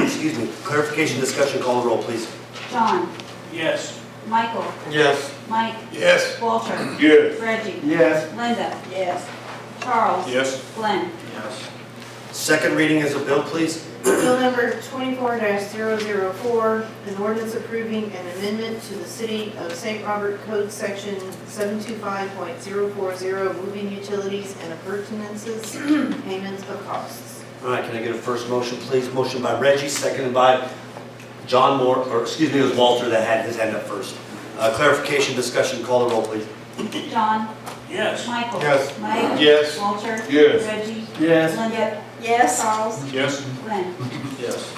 excuse me, clarification, discussion, call the roll, please. John, Yes. Michael, Yes. Mike, Yes. Walter, Yes. Reggie, Yes. Linda, Yes. Charles, Yes. Glenn. Yes. Second reading is a bill, please. Bill number 24-004, an ordinance approving an amendment to the City of St. Robert Code Section 725.040, moving utilities and appurtenances, payments of costs. All right, can I get a first motion, please? Motion by Reggie, seconded by John Moore, or excuse me, it was Walter that had his hand up first. Clarification, discussion, call the roll, please. John, Yes. Michael. Yes. Mike. Yes. Walter. Yes. Reggie. Yes. Linda. Yes. Charles. Yes. Glenn. Yes.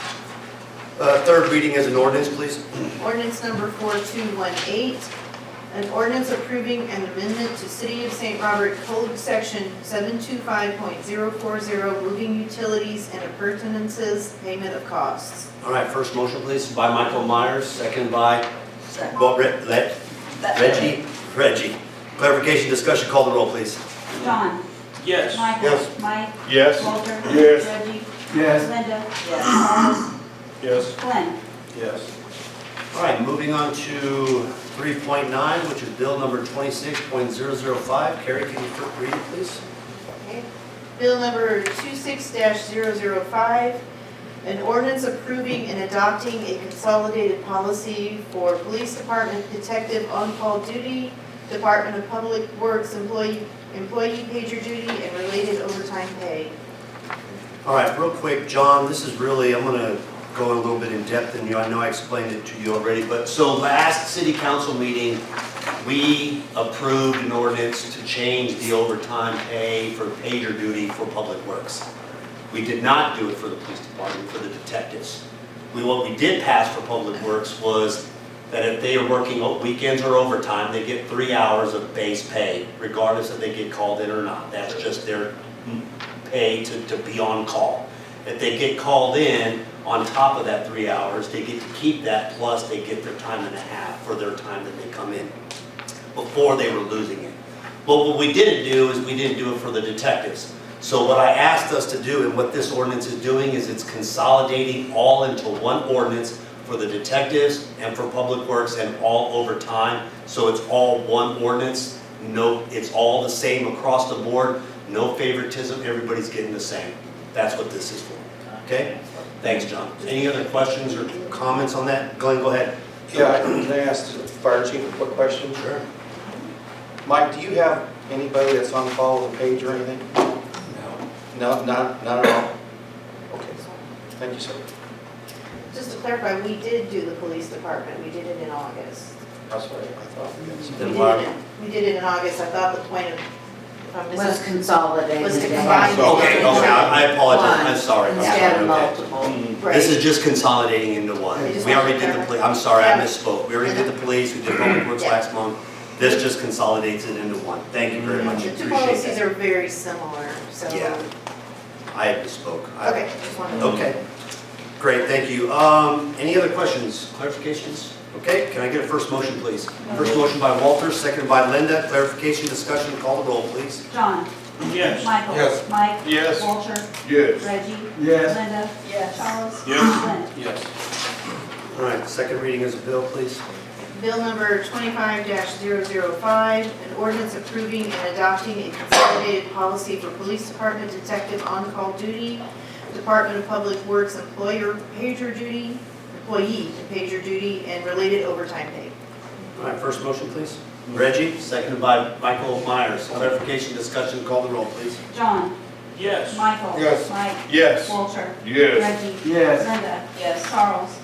Third reading is an ordinance, please. Ordinance number 4218, an ordinance approving an amendment to City of St. Robert Code Section 725.040, moving utilities and appurtenances, payment of costs. All right, first motion, please, by Michael Myers, second by Second. Reggie. Clarification, discussion, call the roll, please. John, Yes. Michael. Yes. Mike. Yes. Walter. Yes. Reggie. Yes. Linda. Yes. Charles. Yes. Glenn. Yes. All right, moving on to 3.9, which is bill number 26.005. Carrie, can you read it, please? Okay. Bill number 26-005, an ordinance approving and adopting a consolidated policy for Police Department detective on-call duty, Department of Public Works employee pager duty, and related overtime pay. All right, real quick, John, this is really, I'm going to go a little bit in depth, and I know I explained it to you already, but so last city council meeting, we approved an ordinance to change the overtime pay for pager duty for Public Works. We did not do it for the police department, for the detectives. What we did pass for Public Works was that if they are working weekends or overtime, they get 3 hours of base pay, regardless if they get called in or not. That's just their pay to be on call. If they get called in, on top of that 3 hours, they get to keep that, plus they get their time and a half for their time that they come in. Before they were losing it. But what we didn't do is we didn't do it for the detectives. So what I asked us to do, and what this ordinance is doing, is it's consolidating all into one ordinance for the detectives and for Public Works and all overtime. So it's all one ordinance. No, it's all the same across the board. No favoritism, everybody's getting the same. That's what this is for, okay? Thanks, John. Any other questions or comments on that? Glenn, go ahead. Yeah, can I ask the fire chief a quick question? Sure. Mike, do you have anybody that's on call with a page or anything? No, not at all? Okay, thank you, sir. Just to clarify, we did do the police department, we did it in August. That's what I thought. We did it in August, I thought the point of, if I'm Was missing, consolidated. was to and combine. have Okay, I apologize, I'm one sorry. Instead of Okay. multiple. This is just consolidating into one. We just We already want to did the cover- police, I'm sorry, I Yeah. misspoke. We already did the police, we did public works Yeah. last month. This just consolidates it into one. Thank you very much, The two appreciate policies that. are very similar, so. Yeah. I misspoke. Okay, just wanted to. Okay, great, thank you. Any other questions, clarifications? Okay, can I get a first motion, please? First motion by Walter, seconded by Linda. Clarification, discussion, call the roll, please. John. Yes. Michael. Yes. Mike. Yes. Walter. Yes. Reggie. Yes. Linda. Yes. Charles. Yes. Glenn. Yes. All right, second reading is a bill, please. Bill number 25-005, an ordinance approving and adopting a consolidated policy for police department detective on-call duty, Department of Public Works employee and pager duty, and related overtime pay. All right, first motion, please. Reggie, seconded by Michael Myers. Clarification, discussion, call the roll, please. John. Yes. Michael. Yes. Mike. Yes. Walter. Yes. Reggie. Yes. Linda. Yes. Charles.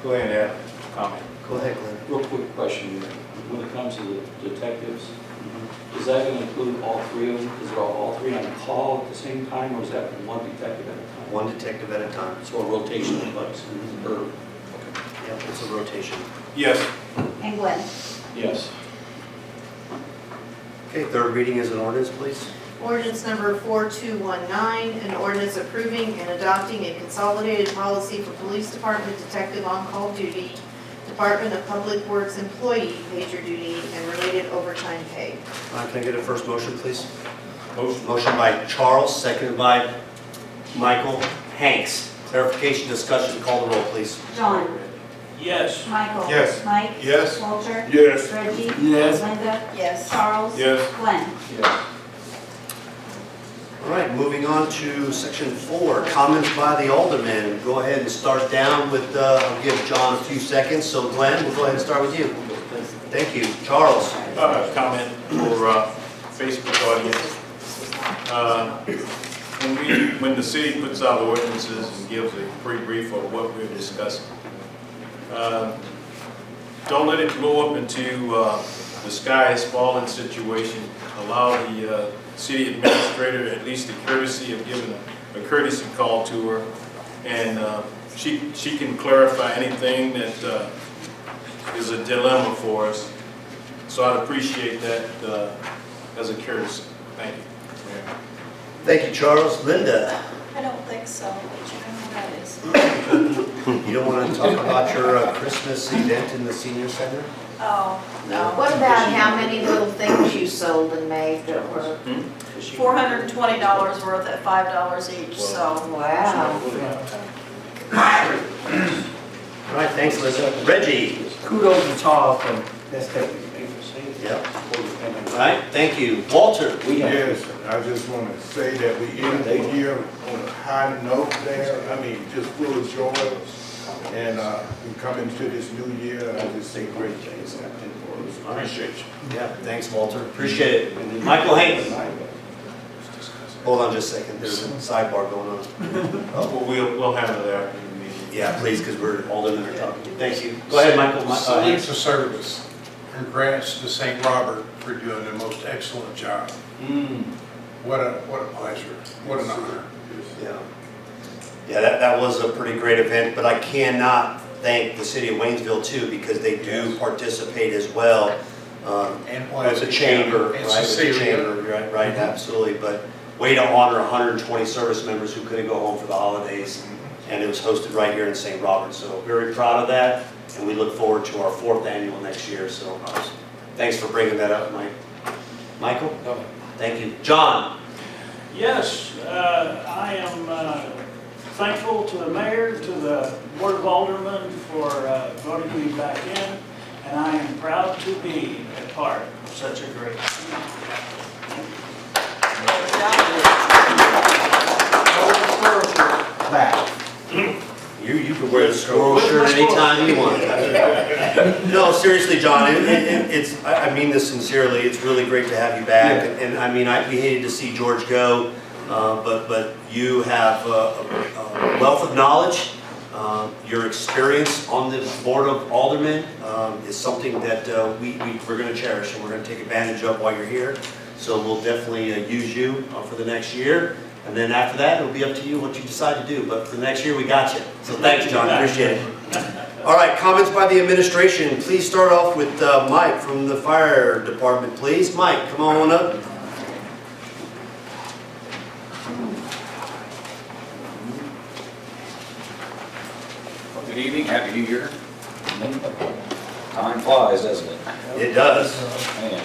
Go ahead and add comment. Go ahead, Glenn. Real quick question, when it comes to the detectives, is that going to include all three of them? Is it all three on call at the same time, or is that one detective at a time? One detective at a time. So a rotation device, or, Yep, it's a rotation. Yes. And Glenn. yes. Okay, third reading is an ordinance, please. Ordinance number 4219, an ordinance approving and adopting a consolidated policy for police department detective on-call duty, Department of Public Works employee pager duty, and related overtime pay. Can I get a first motion, please? Motion. Motion by Charles, seconded by Michael Hanks. Clarification, discussion, call the roll, please. John. Yes. Michael. Yes. Mike. Yes. Walter. Yes. Reggie. Yes. Linda. Yes. Charles. Yes. Glenn. Yes. All right, moving on to section 4, comments by the aldermen. Go ahead and start down with, I'll give John a few seconds, so Glenn, we'll go ahead and start with you. Thank you. Charles? Comment for Facebook audience. When the city puts out ordinances and gives a brief of what we're discussing, don't let it blow up into the sky is falling situation. Allow the city administrator at least the courtesy of giving a courtesy call to her, and she can clarify anything that is a dilemma for us. So I'd appreciate that as a courtesy. Thank you. Thank you, Charles. Linda? I don't think so, but you know who that is. You don't want to talk about your Christmas event in the senior center? Oh, no. What about how many little things you sold in May that were, $420 worth at $5 each, so. wow. All right, thanks, Linda. Reggie? Kudos to Charles for that's taking. Yep. All right, thank you. Walter? Yes, I just want to say that we ended the year on a high note there. I mean, just full of joy. And we come into this new year, I just say great things happening for us. Appreciate you. Yeah, thanks, Walter. Appreciate it. Michael Hanks? Hold on just a second. There's a sidebar going on. Well, we'll handle that in the meeting. Yeah, please, because we're all in there talking. Thank you. Go ahead, Michael. Salutes of service. Congrats to St. Robert for doing the most excellent job. What a pleasure. What an honor. Yeah. Yeah, that was a pretty great event, but I cannot thank the city of Waynesville too, because they do participate as well. And With the chamber, right? And With the Cecilia. chamber, right, absolutely. But way to honor 120 service members who couldn't go home for the holidays. And it was hosted right here in St. Robert, so very proud of that. And we look forward to our 4th annual next year, so thanks for bringing that up, Mike. Michael? Thank you. John? Yes, I am thankful to the mayor, to the board of aldermen for voting me back in, and I am proud to be a part of such a great team. You can wear the squirrel shirt anytime you want. No, seriously, John, I mean this sincerely. It's really great to have you back. And I mean, we hated to see George go, but you have a wealth of knowledge. Your experience on the board of aldermen is something that we're going to cherish and we're going to take advantage of while you're here. So we'll definitely use you for the next year. And then after that, it'll be up to you what you decide to do, but for the next year, we got you. So thanks, John, appreciate it. All right, comments by the administration. Please start off with Mike from the fire department, please. Mike, come on up. Good evening, happy New Year. Time flies, doesn't it? It does. Man.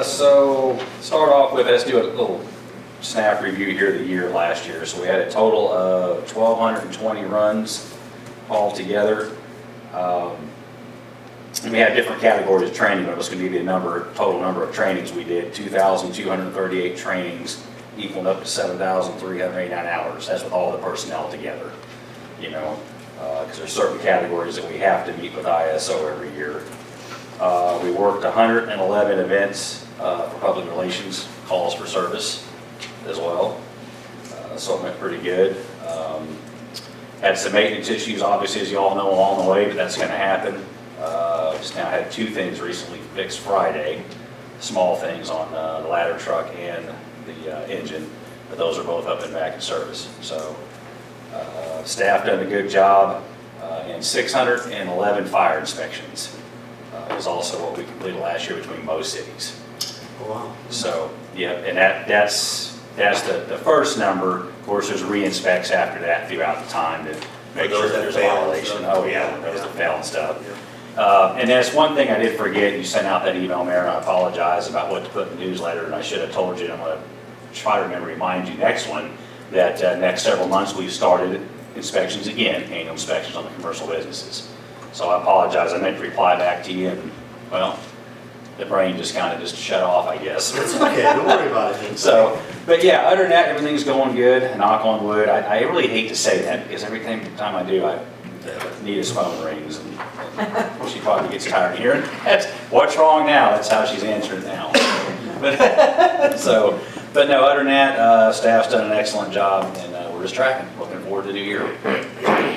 So, start off with, let's do a little snap review here of the year last year. So we had a total of 1,220 runs altogether. And we had different categories of training, but I was going to give you a total number of trainings we did. 2,238 trainings, equaling up to 7,389 hours. That's with all the personnel together, you know, because there's certain categories that we have to meet with ISO every year. We worked 111 events for public relations, calls for service as well. So it went pretty good. Had some maintenance issues, obviously, as you all know, along the way, but that's going to happen. Just now had 2 things recently fixed Friday, small things on the ladder truck and the engine, but those are both up and back in service. So staff done a good job, and 611 fire inspections is also what we completed last year between most cities. Oh, wow. So, yeah, and that's the first number. Of course, there's re-inspects after that throughout the time to make sure that there's a violation. Oh, yeah, those that fail and stuff. And that's one thing I did forget. You sent out that email, Mayor, and I apologize about what to put in the newsletter, and I should have told you, and I'm going to try to remember to remind you next one, that next several months we've started inspections again, annual inspections on the commercial businesses. So I apologize, I meant to reply back to you, and, well, the brain just kind of just shut off, I guess. It's okay, don't worry about it. So, but yeah, other than that, everything's going good, knock on wood. I really hate to say that, because every time I do, Nita's phone rings, and she probably gets tired of hearing, that's, what's wrong now? That's how she's answering now. But no, other than that, staff's done an excellent job, and we're just tracking, looking forward to the new year.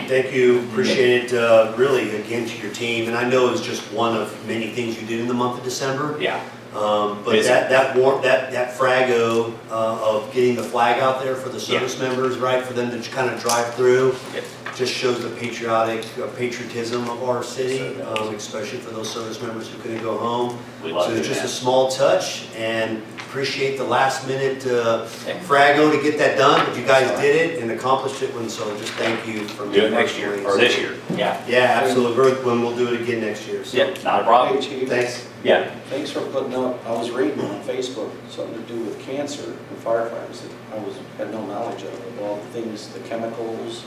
Thank you, appreciate it, really, again, to your team, and I know it's just one of many things you did in the month of December. Yeah. But that Frago of getting the flag out there for the service members, right, for them to kind of drive through, just shows the patriotism of our city, especially for those service members who couldn't go home. So it's just a small touch, and appreciate the last minute Frago to get that done, but you guys did it and accomplished it, and so just thank you for do it next year, or this year, yeah. Yeah, absolutely, when we'll do it again next year. So. Yeah, not a problem. Hey, Chief. Thanks. Yeah. Thanks for putting up, I was reading on Facebook, something to do with cancer and firefighters that I had no knowledge of all the things, the chemicals,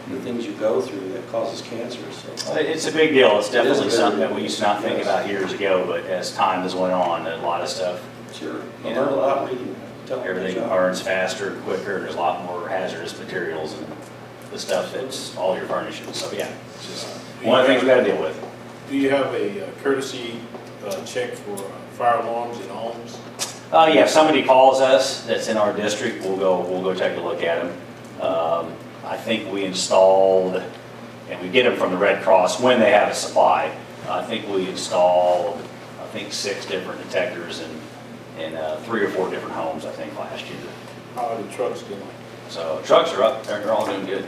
and the things you go through that causes cancer, so. It's a big deal. It's definitely something that we used to not think about years ago, but as time has went on, a lot of stuff. Sure. I learned a lot reading. Everything burns faster and quicker, and there's a lot more hazardous materials and the stuff that's all your furnishings. So yeah, it's just one of the things we got to deal with. Do you have a courtesy check for fire alarms in homes? Yeah, if somebody calls us that's in our district, we'll go take a look at them. I think we installed, and we get them from the Red Cross when they have a supply. I think we installed, 6 different detectors in 3 or 4 different homes, I think, last year. How are the trucks doing? So trucks are up, they're all doing good.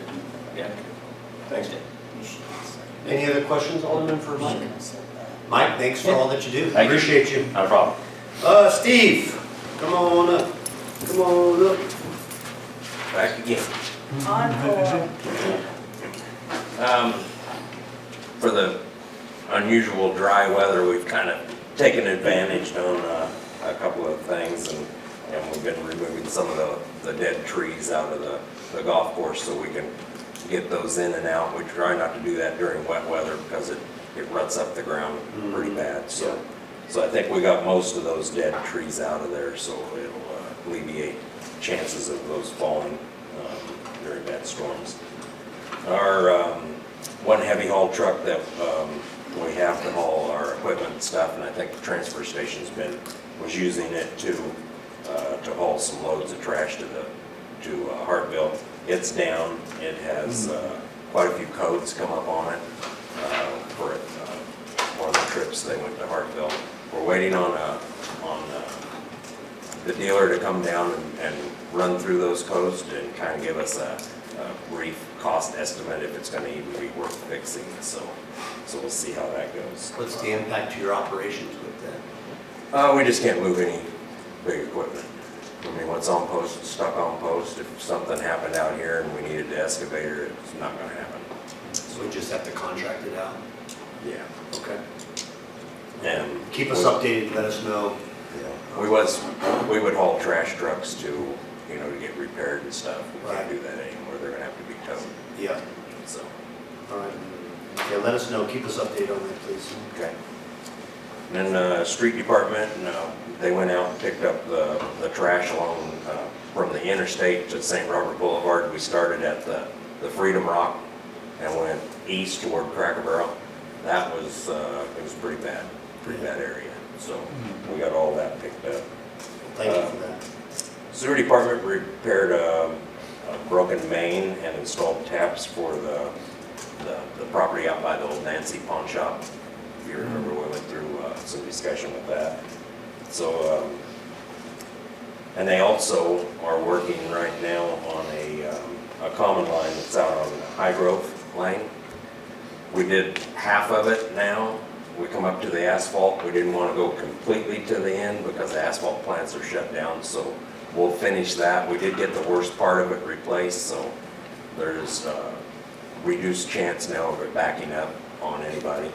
Yeah. Thanks. Any other questions, Alderman, for Mike? Mike, thanks for all that you do. Thank Appreciate you. Not a problem. Steve, come on up. Come on up. Back again. Encore. For the unusual dry weather, we've kind of taken advantage on a couple of things, and we've been removing some of the dead trees out of the golf course so we can get those in and out. We try not to do that during wet weather because it ruts up the ground pretty bad. So I think we got most of those dead trees out of there, so it'll alleviate chances of those falling during bad storms. Our one heavy haul truck that we have to haul our equipment and stuff, and I think the transfer station's was using it to haul some loads of trash to Hartville. It's down. It has quite a few codes come up on it for one of the trips they went to Hartville. We're waiting on the dealer to come down and run through those codes and kind of give us a brief cost estimate if it's gonna even be worth fixing, so we'll see how that goes. What's the impact to your operations with that? We just can't move any big equipment. I mean, what's on post, is stuck on post. If something happened out here and we needed the excavator, it's not gonna happen. So we just have to contract it out? Yeah. Okay. And Keep us updated, let us know. we would haul trash trucks to get repaired and stuff. We can't do that anymore. They're gonna have to be towed. Yeah. So, All right. Okay, let us know, keep us updated on that, please. okay. And then, street department, they went out and picked up the trash along, from the interstate to St. Robert Boulevard. We started at the Freedom Rock and went east toward Cracker Barrel. That was, it was pretty bad area. So we got all that picked up. Thank you for that. Sewer department repaired a broken main and installed taps for the property out by the old Nancy Pawn Shop. If you remember, we went through some discussion with that. So, and they also are working right now on a common line that's out on High Grove Lane. We did half of it now. We come up to the asphalt. We didn't want to go completely to the end because the asphalt plants are shut down, so we'll finish that. We did get the worst part of it replaced, so there's reduced chance now of it backing up on anybody.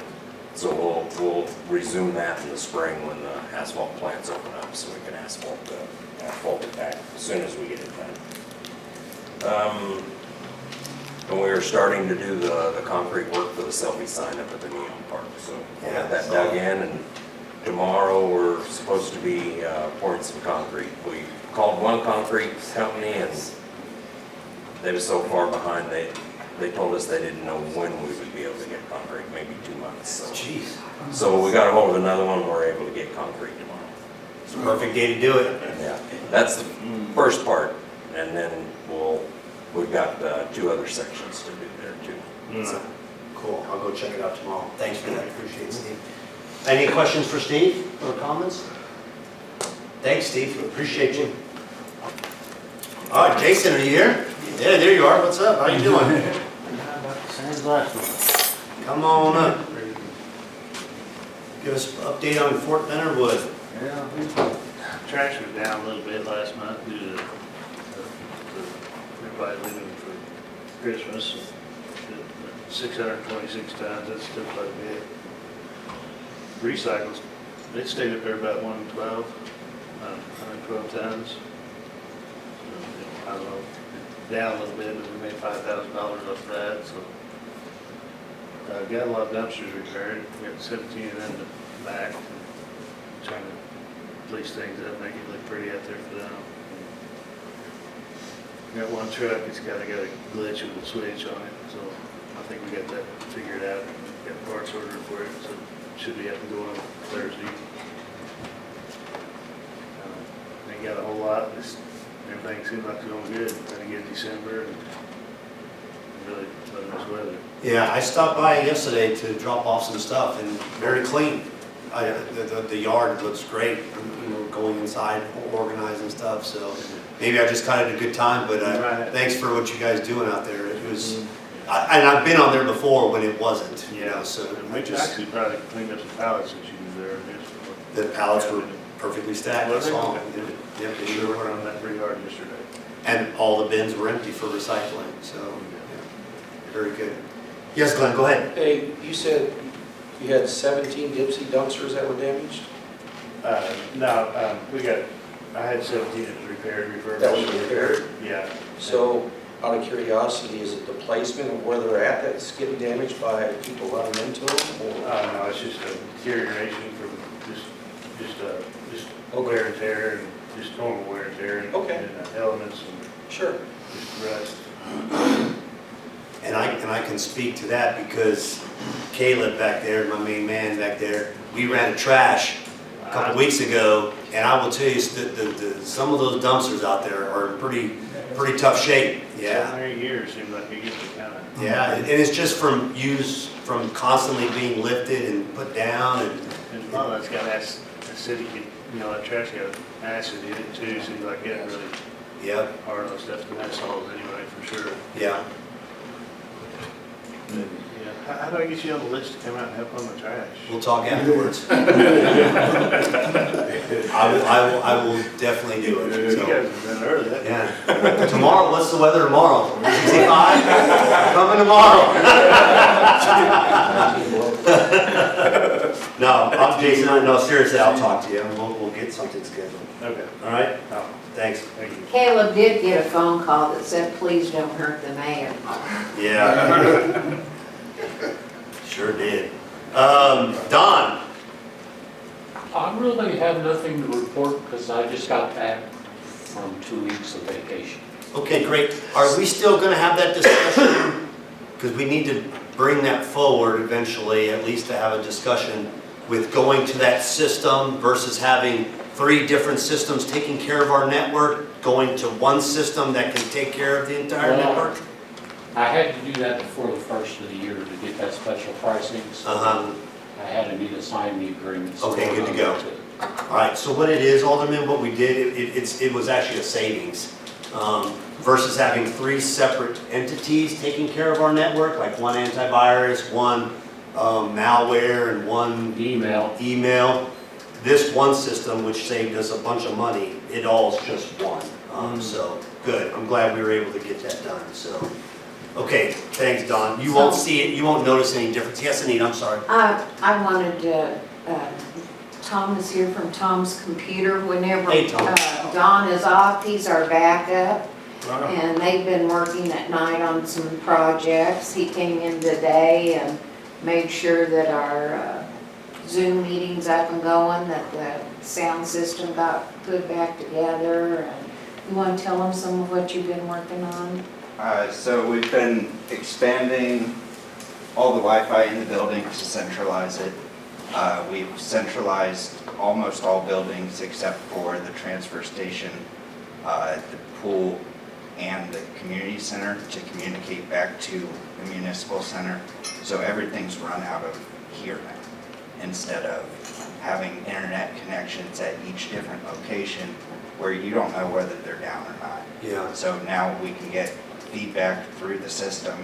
So we'll resume that in the spring when the asphalt plants open up, so we can asphalt it back as soon as we get it done. And we are starting to do the concrete work for the selfie sign up at the Neon Park, so we'll get that dug in, and tomorrow we're supposed to be pouring some concrete. We called one concrete company and they were so far behind, they told us they didn't know when we would be able to get concrete, maybe 2 months. So. Jeez. So we got a hold of another one, we're able to get concrete tomorrow. It's a perfect day to do it. Yeah, that's the first part, and then we've got 2 other sections to do there too. So. Cool, I'll go check it out tomorrow. Thanks for that, appreciate it, Steve. Any questions for Steve or comments? Thanks, Steve, appreciate you. All right, Jason, are you here? Yeah, there you are, what's up, how you doing? Same as last one. Come on up. Give us an update on Fort Leonard Wood. Yeah, trash was down a little bit last month due to everybody leaving for Christmas. 626 tons, that's still quite a bit. Recycles, they stayed up there about 112 tons. So, I don't know, down a little bit, but we made $5,000 off that, so. Got a lot of dumpsters repaired, we got 17 of them to back, trying to police things up, make it look pretty out there for them. Got one truck, it's got a glitch with a switch on it, so I think we got that figured out, got parts ordered for it, so it should be up and going Thursday. Ain't got a whole lot, everything seems like it's going good, trying to get December, and really loving this weather. Yeah, I stopped by yesterday to drop off some stuff and very clean. The yard looks great, going inside, organizing stuff, so maybe I just caught it at a good time, but thanks for what you guys doing out there. It was, and I've been on there before when it wasn't, so. We actually probably cleaned up some pallets that you were there. The pallets were perfectly stacked, I saw them. Yep, they We were were. working on that pretty hard yesterday. And all the bins were empty for recycling, so, very good. Yes, Glenn, go ahead. Hey, you said you had 17 Dipsy dumpsters that were damaged? No, I had 17 that was repaired, That was repaired? Yeah. So, out of curiosity, is it the placement of where they're at that's getting damaged by people running into them? Or? No, it's just a deterioration from just wear and tear, and just normal wear and tear, and elements, and sure, just rust. And I can speak to that because Caleb back there, my main man back there, we ran a trash a couple weeks ago, and I will tell you, some of those dumpsters out there are in pretty tough shape. Yeah. 7 or 8 years seems like it gets to kind of. Yeah, and it's just from constantly being lifted and put down, and a lot of that's got that acidic You know, that trash got acid in it too, so you like getting really Yep, hard on stuff to that solves anyway, for sure. yeah. But, yeah, how do I get you on the list to come out and help on the trash? We'll talk afterwards. I will definitely do it. You So, guys have been early, that. yeah. Tomorrow, what's the weather tomorrow? 65? Coming tomorrow. No, I'm Jason. No, seriously, I'll talk to you. We'll get something scheduled. Okay. All right? Oh, Thanks. thank you. Caleb did get a phone call that said, please don't hurt the mayor. Yeah. Sure did. Don? I really have nothing to report because I just got back from 2 weeks of vacation. Okay, great. Are we still gonna have that discussion? Because we need to bring that forward eventually, at least to have a discussion with going to that system versus having 3 different systems taking care of our network, going to one system that can take care of the entire Well, network? I had to do that before the first of the year to get that special pricing, so I had to need to sign the agreement. so Okay, good to I'm go. All right, so what it is, Alderman, what we did, it was actually a savings. Versus having 3 separate entities taking care of our network, like one antivirus, one malware, and one email. This one system, which saved us a bunch of money, it all is just one. So, good, I'm glad we were able to get that done, so. Okay, thanks, Don. You won't see it, you won't notice any difference. Yes, Anita, I'm sorry. I wanted to, Tom is here from Tom's Computer. Whenever Hey, Tom. Don is off, he's our backup. Uh-huh. And they've been working at night on some projects. He came in today and made sure that our Zoom meeting's up and going, that the sound system got put back together. And you want to tell them some of what you've been working on? So we've been expanding all the Wi-Fi in the building to centralize it. We've centralized almost all buildings except for the transfer station, the pool, and the community center to communicate back to the municipal center. So everything's run out of here now, instead of having internet connections at each different location where you don't know whether they're down or not. Yeah. So now we can get feedback through the system,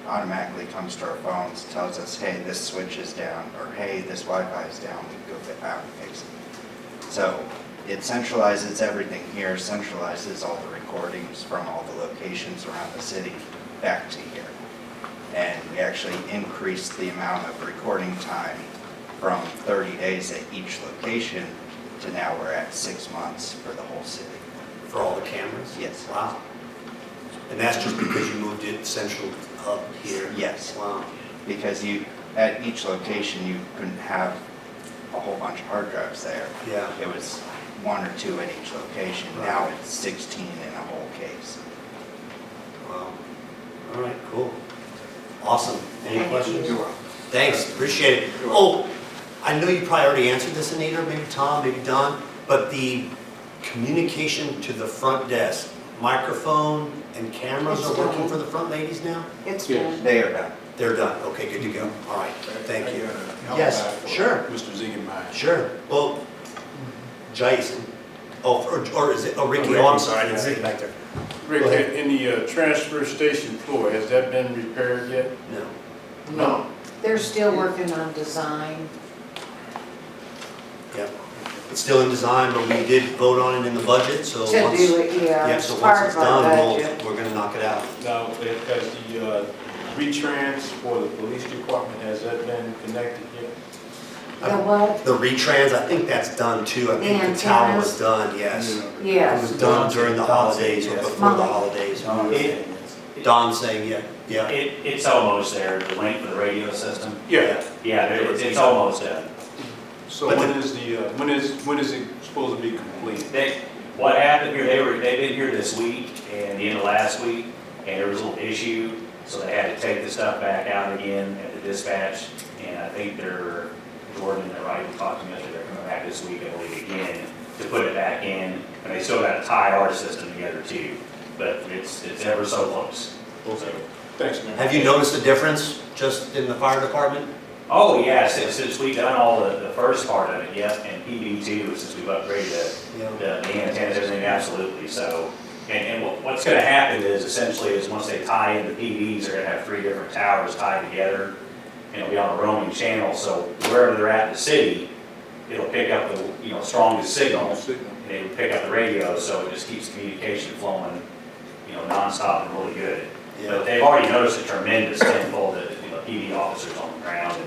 automatically comes to our phones, tells us, hey, this switch is down, or hey, this Wi-Fi is down, we go fit out and fix it. So it centralizes everything here, centralizes all the recordings from all the locations around the city back to here. And we actually increased the amount of recording time from 30 days at each location to now we're at 6 months for the whole city. For all the cameras? Yes. Wow. And that's just because you moved it central up here? Yes. Wow. Because at each location, you couldn't have a whole bunch of hard drives there. Yeah. It was 1 or 2 at each location. Right. Now it's 16 in a whole case. Wow. All right, cool. Awesome. Any Thank questions? you. Thanks, appreciate it. Oh, I know you probably already answered this, Anita, maybe Tom, maybe Don, but the communication to the front desk, microphone and cameras It's are working done. for the front ladies now? It's Yes. done. They are done. They're done, okay, good to go. All right, thank you. Help Yes, back for sure. Mr. Ziegenmeyer. Sure, well, Jason, or is it, oh, Ricky, oh, I'm sorry, I didn't see it back there. Rick, Go ahead. in the transfer station floor, has that been repaired yet? No, No. They're still working on design. yep. It's still in design, but we did vote on it in the budget, so To once. do it, yeah, Yeah, it's so once part it's of our done, budget. we're gonna knock it out. Now, has the retrans for the police department, has that been connected yet? The what? The retrans, I think that's done too. I think the tower was done, yes. It Yes. was done during the holidays or before the Mine. holidays. It- Don's saying, yeah. It's almost there, the link for the radio system. Yeah. Yeah, it's almost done. So But when is it supposed to be complete? What happened here, they've been here this week and the end of last week, and there was a little issue, so they had to take the stuff back out again at the dispatch, and I think Jordan and Wright talked to me yesterday, they're coming back this week, I believe, again, to put it back in, and they still got to tie our system together too, but it's ever so close. Okay. Thanks, man. Have you noticed a difference just in the fire department? Oh, yeah, since we've done all the first part of it, yep, and PD too, since we've upgraded the antennas, everything, absolutely, so. And what's gonna happen is essentially is once they tie in the PDs, they're gonna have 3 different towers tied together, and it'll be on a roaming channel, so wherever they're at in the city, it'll pick up the, strongest signal, and it'll pick up the radio, so it just keeps communication flowing, nonstop and really good. But they've already noticed a tremendous tenfold, PD officers on the ground,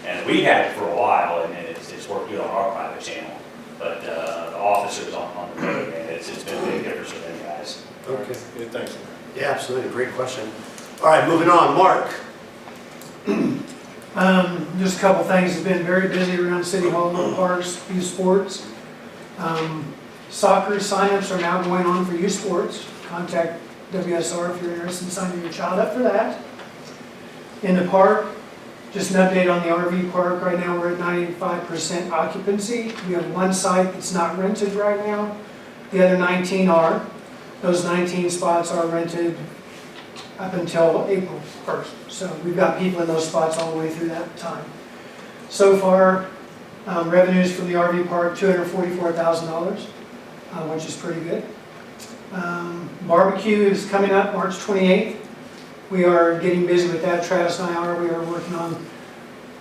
and we've had it for a while, and it's worked good on our private channel. But the officers on the road, man, it's been a big difference for them guys. Okay. Yeah, thanks. Yeah, absolutely, great question. All right, moving on, Mark. Just a couple things. It's been very busy around City Hall, parks, youth sports. Soccer signups are now going on for youth sports. Contact WSR if you're interested in signing your child up for that. In the park, just an update on the RV park. Right now we're at 95% occupancy. We have one site that's not rented right now. The other 19 are. Those 19 spots are rented up until April 1st. So we've got people in those spots all the way through that time. So far, revenues from the RV park, $244,000, which is pretty good. Barbecue is coming up March 28th. We are getting busy with that. Travis and I are. We are working on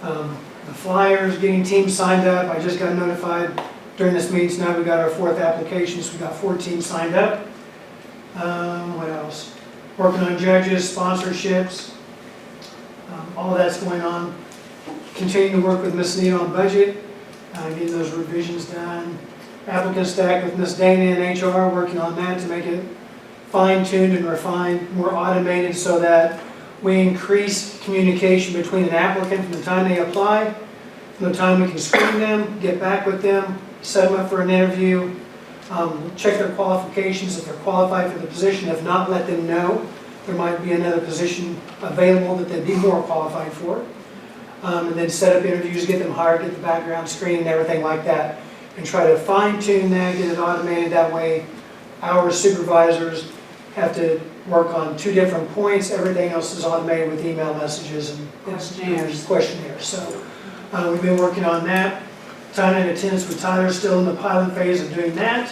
the flyers, getting teams signed up. I just got notified during this meeting tonight we got our 4th application, so we got 4 teams signed up. What else? Working on judges, sponsorships, all that's going on. Continuing to work with Ms. Neal on budget, getting those revisions done. Applicant stack with Ms. Dana and HR, working on that to make it fine-tuned and refined, more automated so that we increase communication between an applicant from the time they apply, from the time we can screen them, get back with them, set them up for an interview, check their qualifications if they're qualified for the position. If not, let them know there might be another position available that they'd be more qualified for. And then set up interviews, get them hired, get the background screen and everything like that. And try to fine-tune that, get it automated. That way our supervisors have to work on 2 different points. Everything else is automated with email messages and questionnaires. So we've been working on that. Time and attendance with Tyler, still in the pilot phase of doing that.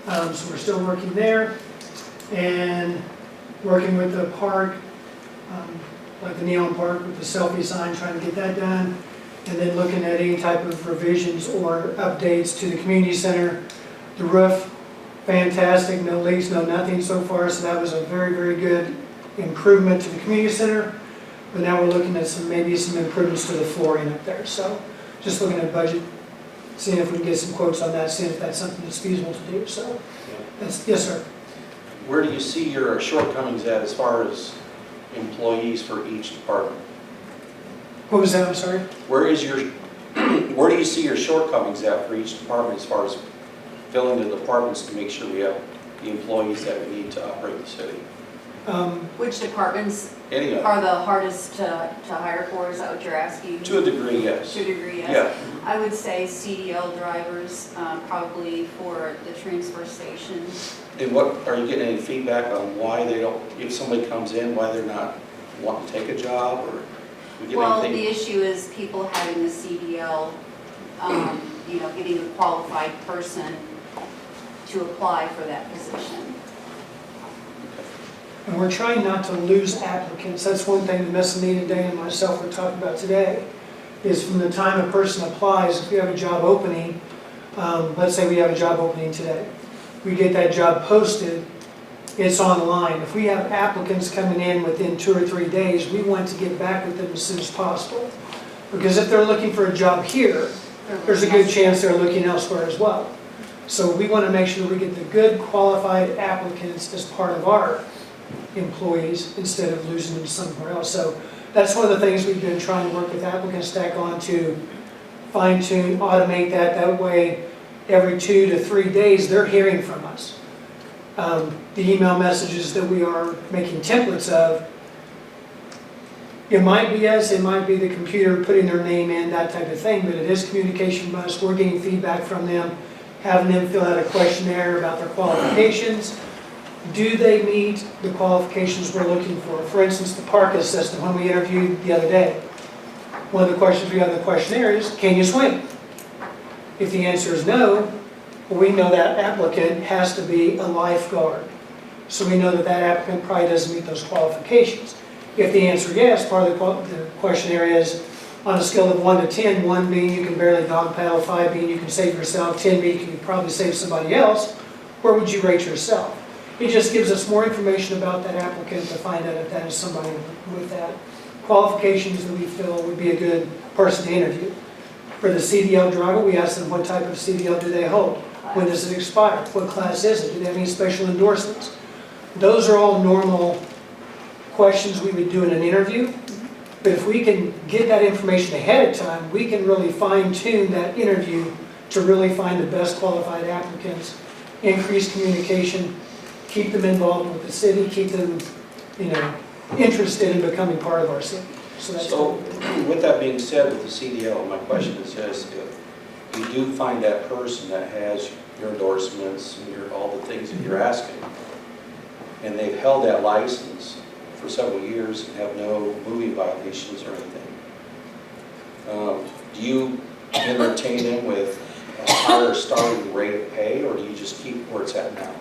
So we're still working there. And working with the park, like the Neon Park with the selfie sign, trying to get that done. And then looking at any type of revisions or updates to the community center. The roof, fantastic, no leaks, no nothing so far. So that was a very, very good improvement to the community center. But now we're looking at maybe some improvements to the flooring up there. So just looking at budget, seeing if we can get some quotes on that, seeing if that's something that's feasible to do. So that's, yes, sir. Where do you see your shortcomings at as far as employees for each department? What was that, I'm sorry? Where do you see your shortcomings at for each department as far as filling the departments to make sure we have the employees that we need to operate the city? Which departments Any of them. are the hardest to hire for? Is that what you're asking? To a degree, yes. To a degree, yes. Yeah. I would say CDL drivers, probably for the transfer station. And what, are you getting any feedback on why they don't, if somebody comes in, why they're not wanting to take a job, or we get Well, anything? the issue is people having the CDL, getting a qualified person to apply for that position. And we're trying not to lose applicants. That's one thing that Ms. Anita, Dana, and myself were talking about today, is from the time a person applies, if we have a job opening, let's say we have a job opening today, we get that job posted, it's online. If we have applicants coming in within 2 or 3 days, we want to get back with them as soon as possible. Because if they're looking for a job here, there's a good chance they're looking elsewhere as well. So we want to make sure we get the good qualified applicants as part of our employees instead of losing them somewhere else. So that's one of the things we've been trying to work with Applicant Stack on, to fine tune, automate that. That way every 2 to 3 days they're hearing from us. The email messages that we are making templates of, it might be us, it might be the computer putting their name in, that type of thing, but it is communication from us. We're getting feedback from them, having them fill out a questionnaire about their qualifications. Do they meet the qualifications we're looking for? For instance, the park assistant, when we interviewed the other day, One of the questions we have in the questionnaire is, can you swim? If the answer is no, well, we know that applicant has to be a lifeguard. So we know that that applicant probably doesn't meet those qualifications. If the answer is yes, part of the questionnaire is, on a scale of 1 to 10, 1 being you can barely dog paddle, 5 being you can save yourself, 10 being you can probably save somebody else, where would you rate yourself? It just gives us more information about that applicant to find out if that is somebody with that qualifications that we feel would be a good person to interview. For the CDL driver, we ask them what type of CDL do they hold? When does it expire? What class is it? Do they have any special endorsements? Those are all normal questions we would do in an interview. But if we can get that information ahead of time, we can really fine-tune that interview to really find the best qualified applicants, increase communication, keep them involved with the city, keep them, interested in becoming part of our city. So that's with that being said, with the CDL, my question is, if you do find that person that has your endorsements and all the things that you're asking, and they've held that license for several years and have no moving violations or anything, do you entertain them with a higher starting rate of pay, or do you just keep where it's at now?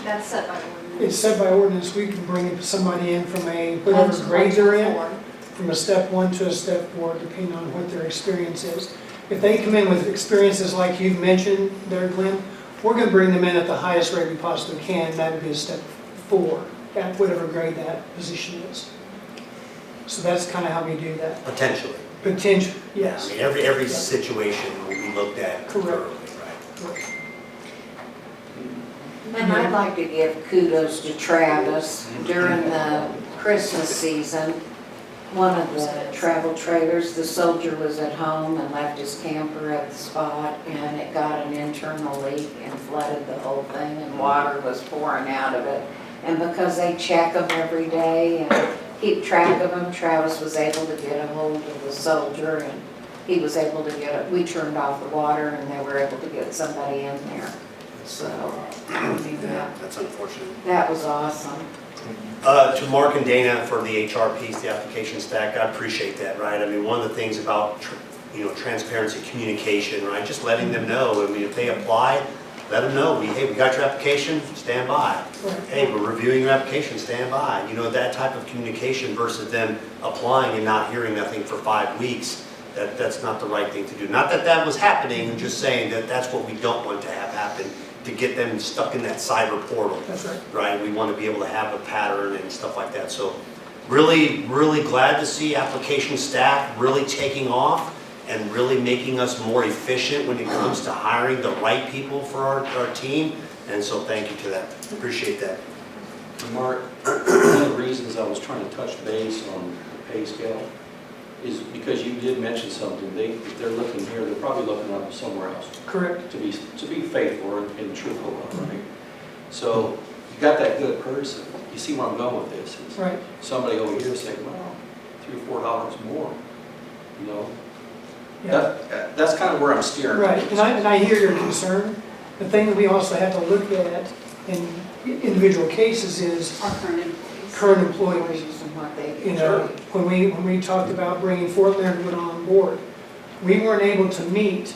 That's set by ordinance. It's set by ordinance. We can bring somebody in from a, whatever grade they're in, from a step 1 to a step 4, depending on what their experience is. If they come in with experiences like you've mentioned there, Glenn, we're going to bring them in at the highest rate we possibly can, and that would be a step 4, at whatever grade that position is. So that's kind of how we do that. Potentially. Potentially, yes. I mean, every situation will be looked at Correct. thoroughly, right? And I'd like to give kudos to Travis. During the Christmas season, one of the travel trailers, the soldier was at home and left his camper at the spot, and it got an internal leak and flooded the whole thing, and water was pouring out of it. And because they check them every day and keep track of them, Travis was able to get a hold of the soldier, and he was able to get it. We turned off the water and they were able to get somebody in there. So, I mean, That's unfortunate. that was awesome. To Mark and Dana for the HR piece, the application stack, I appreciate that, right? I mean, one of the things about, transparency, communication, right? Just letting them know. I mean, if they apply, let them know. Hey, we got your application, stand by. Hey, we're reviewing your application, stand by. That type of communication versus them applying and not hearing nothing for 5 weeks. That's not the right thing to do. Not that was happening, I'm just saying that that's what we don't want to have happen, to get them stuck in that cyber portal. That's right. Right? We want to be able to have a pattern and stuff like that. So really, really glad to see application staff really taking off and really making us more efficient when it comes to hiring the right people for our team. And so thank you to that. Appreciate that. Mark, one of the reasons I was trying to touch base on the pay scale is because you did mention something. If they're looking here, they're probably looking up somewhere else. Correct. To be faithful and truthful, right? So you got that good person. You see where I'm going with this? Is Right. somebody over here saying, well, $3 or $4 more, Yeah. That's kind of where I'm steering. Right, and I hear your concern. The thing that we also have to look at in individual cases is Our current employees. And what they When we talked about bringing Fort Leonard Wood on board, we weren't able to meet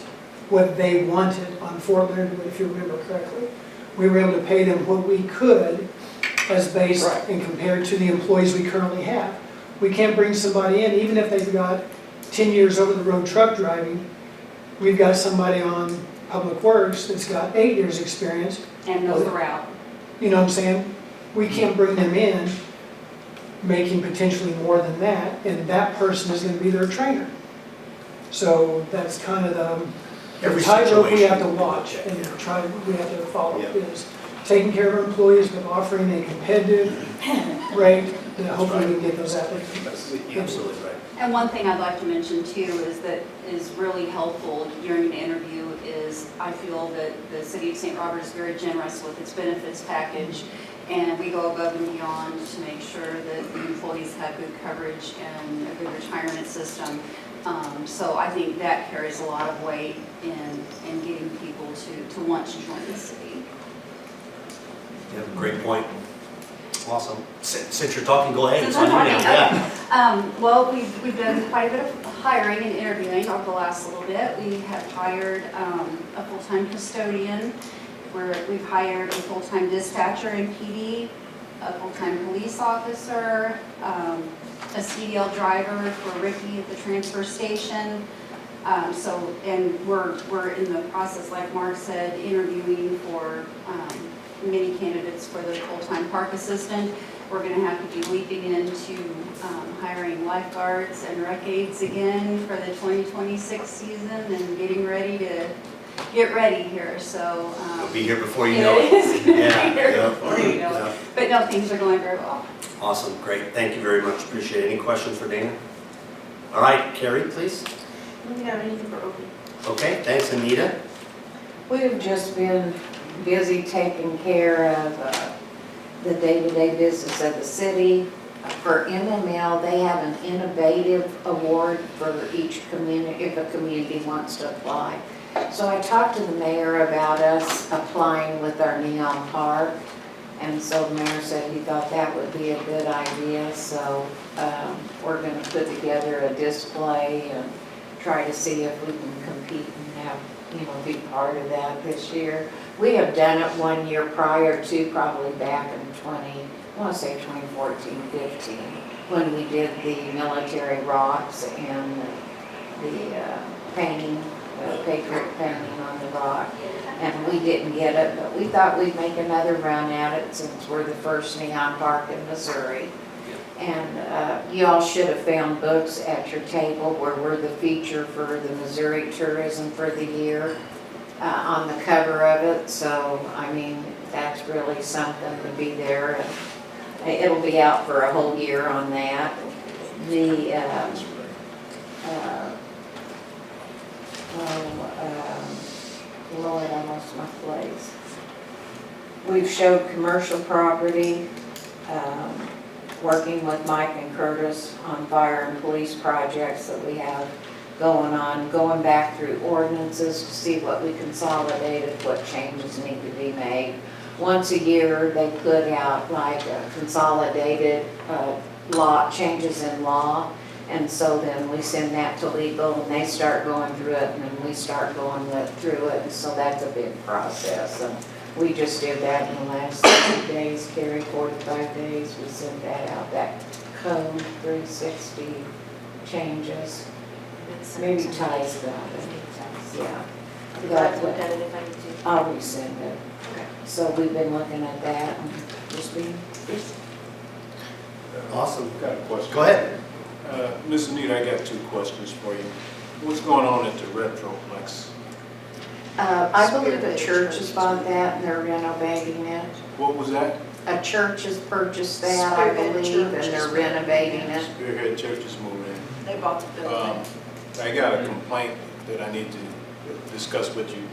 what they wanted on Fort Leonard Wood, if you remember correctly. We were able to pay them what we could as based and compared to the employees we currently have. We can't bring somebody in, even if they've got 10 years over the road truck driving. We've got somebody on Public Works that's got 8 years experience. And knows the route. You know what I'm saying? We can't bring them in making potentially more than that, and that person is going to be their trainer. So that's kind of the tightrope we have to watch and we have to follow is taking care of our employees, but offering a competitive rate that hopefully we can get those applicants. Absolutely right. And one thing I'd like to mention too is that is really helpful during an interview is I feel that the City of St. Robert is very generous with its benefits package, and we go above and beyond to make sure that the employees have good coverage and a good retirement system. So I think that carries a lot of weight in getting people to want to join the city. Yeah, great point. Awesome. Since you're talking, go ahead. Since It's on I'm you talking, now. Yeah. well, we've done quite a bit of hiring and interviewing over the last little bit. We have hired a full-time custodian, we've hired a full-time dispatcher in PD, a full-time police officer, a CDL driver for Ricky at the transfer station. And we're in the process, like Mark said, interviewing for many candidates for the full-time park assistant. We're gonna have to be leaping into hiring lifeguards and rec aides again for the 2026 season and getting ready here, so. It'll be here before you know it. It is gonna Yeah, be here yeah, before you know yeah. it. But no, things are going very well. Awesome, great. Thank you very much. Appreciate it. Any questions for Dana? All right, Carrie, please. We don't have anything for open. Okay, thanks, Anita. We've just been busy taking care of the day-to-day business of the city. For MML, they have an innovative award for each community, if a community wants to apply. So I talked to the mayor about us applying with our neon park. And so the mayor said he thought that would be a good idea. So we're going to put together a display and try to see if we can compete and have, be part of that this year. We have done it 1 year prior to, probably back in 2014, 15, when we did the military rocks and the painting, the patriot painting on the rock. And we didn't get it, but we thought we'd make another run at it since we're the first neon park in Missouri. And you all should have found books at your table where we're the feature for the Missouri tourism for the year on the cover of it. So, I mean, that's really something to be there. And it'll be out for a whole year on that. The, Lord, I lost my place. We've showed commercial property, working with Mike and Curtis on fire and police projects that we have going on, going back through ordinances to see what we consolidated, what changes need to be made. Once a year, they put out like a consolidated law, changes in law, and so then we send that to legal and they start going through it and then we start going through it, and so that's a big process. And we just did that in the last 30 days, Carrie, 45 days, we sent that out, that code 360 changes. Maybe Ty's got it, yeah. I'll resend it. Okay. So we've been looking at that and just being busy. Awesome. Got a question. Go ahead. Ms. Anita, I got 2 questions for you. What's going on at the Retroplex? I believe a church has bought that and they're renovating it. What was that? A church has purchased that, I Spearhead believe, and Church they're is renovating it. Spearhead Church is moving in. They bought the building. I got a complaint that I need to discuss with you.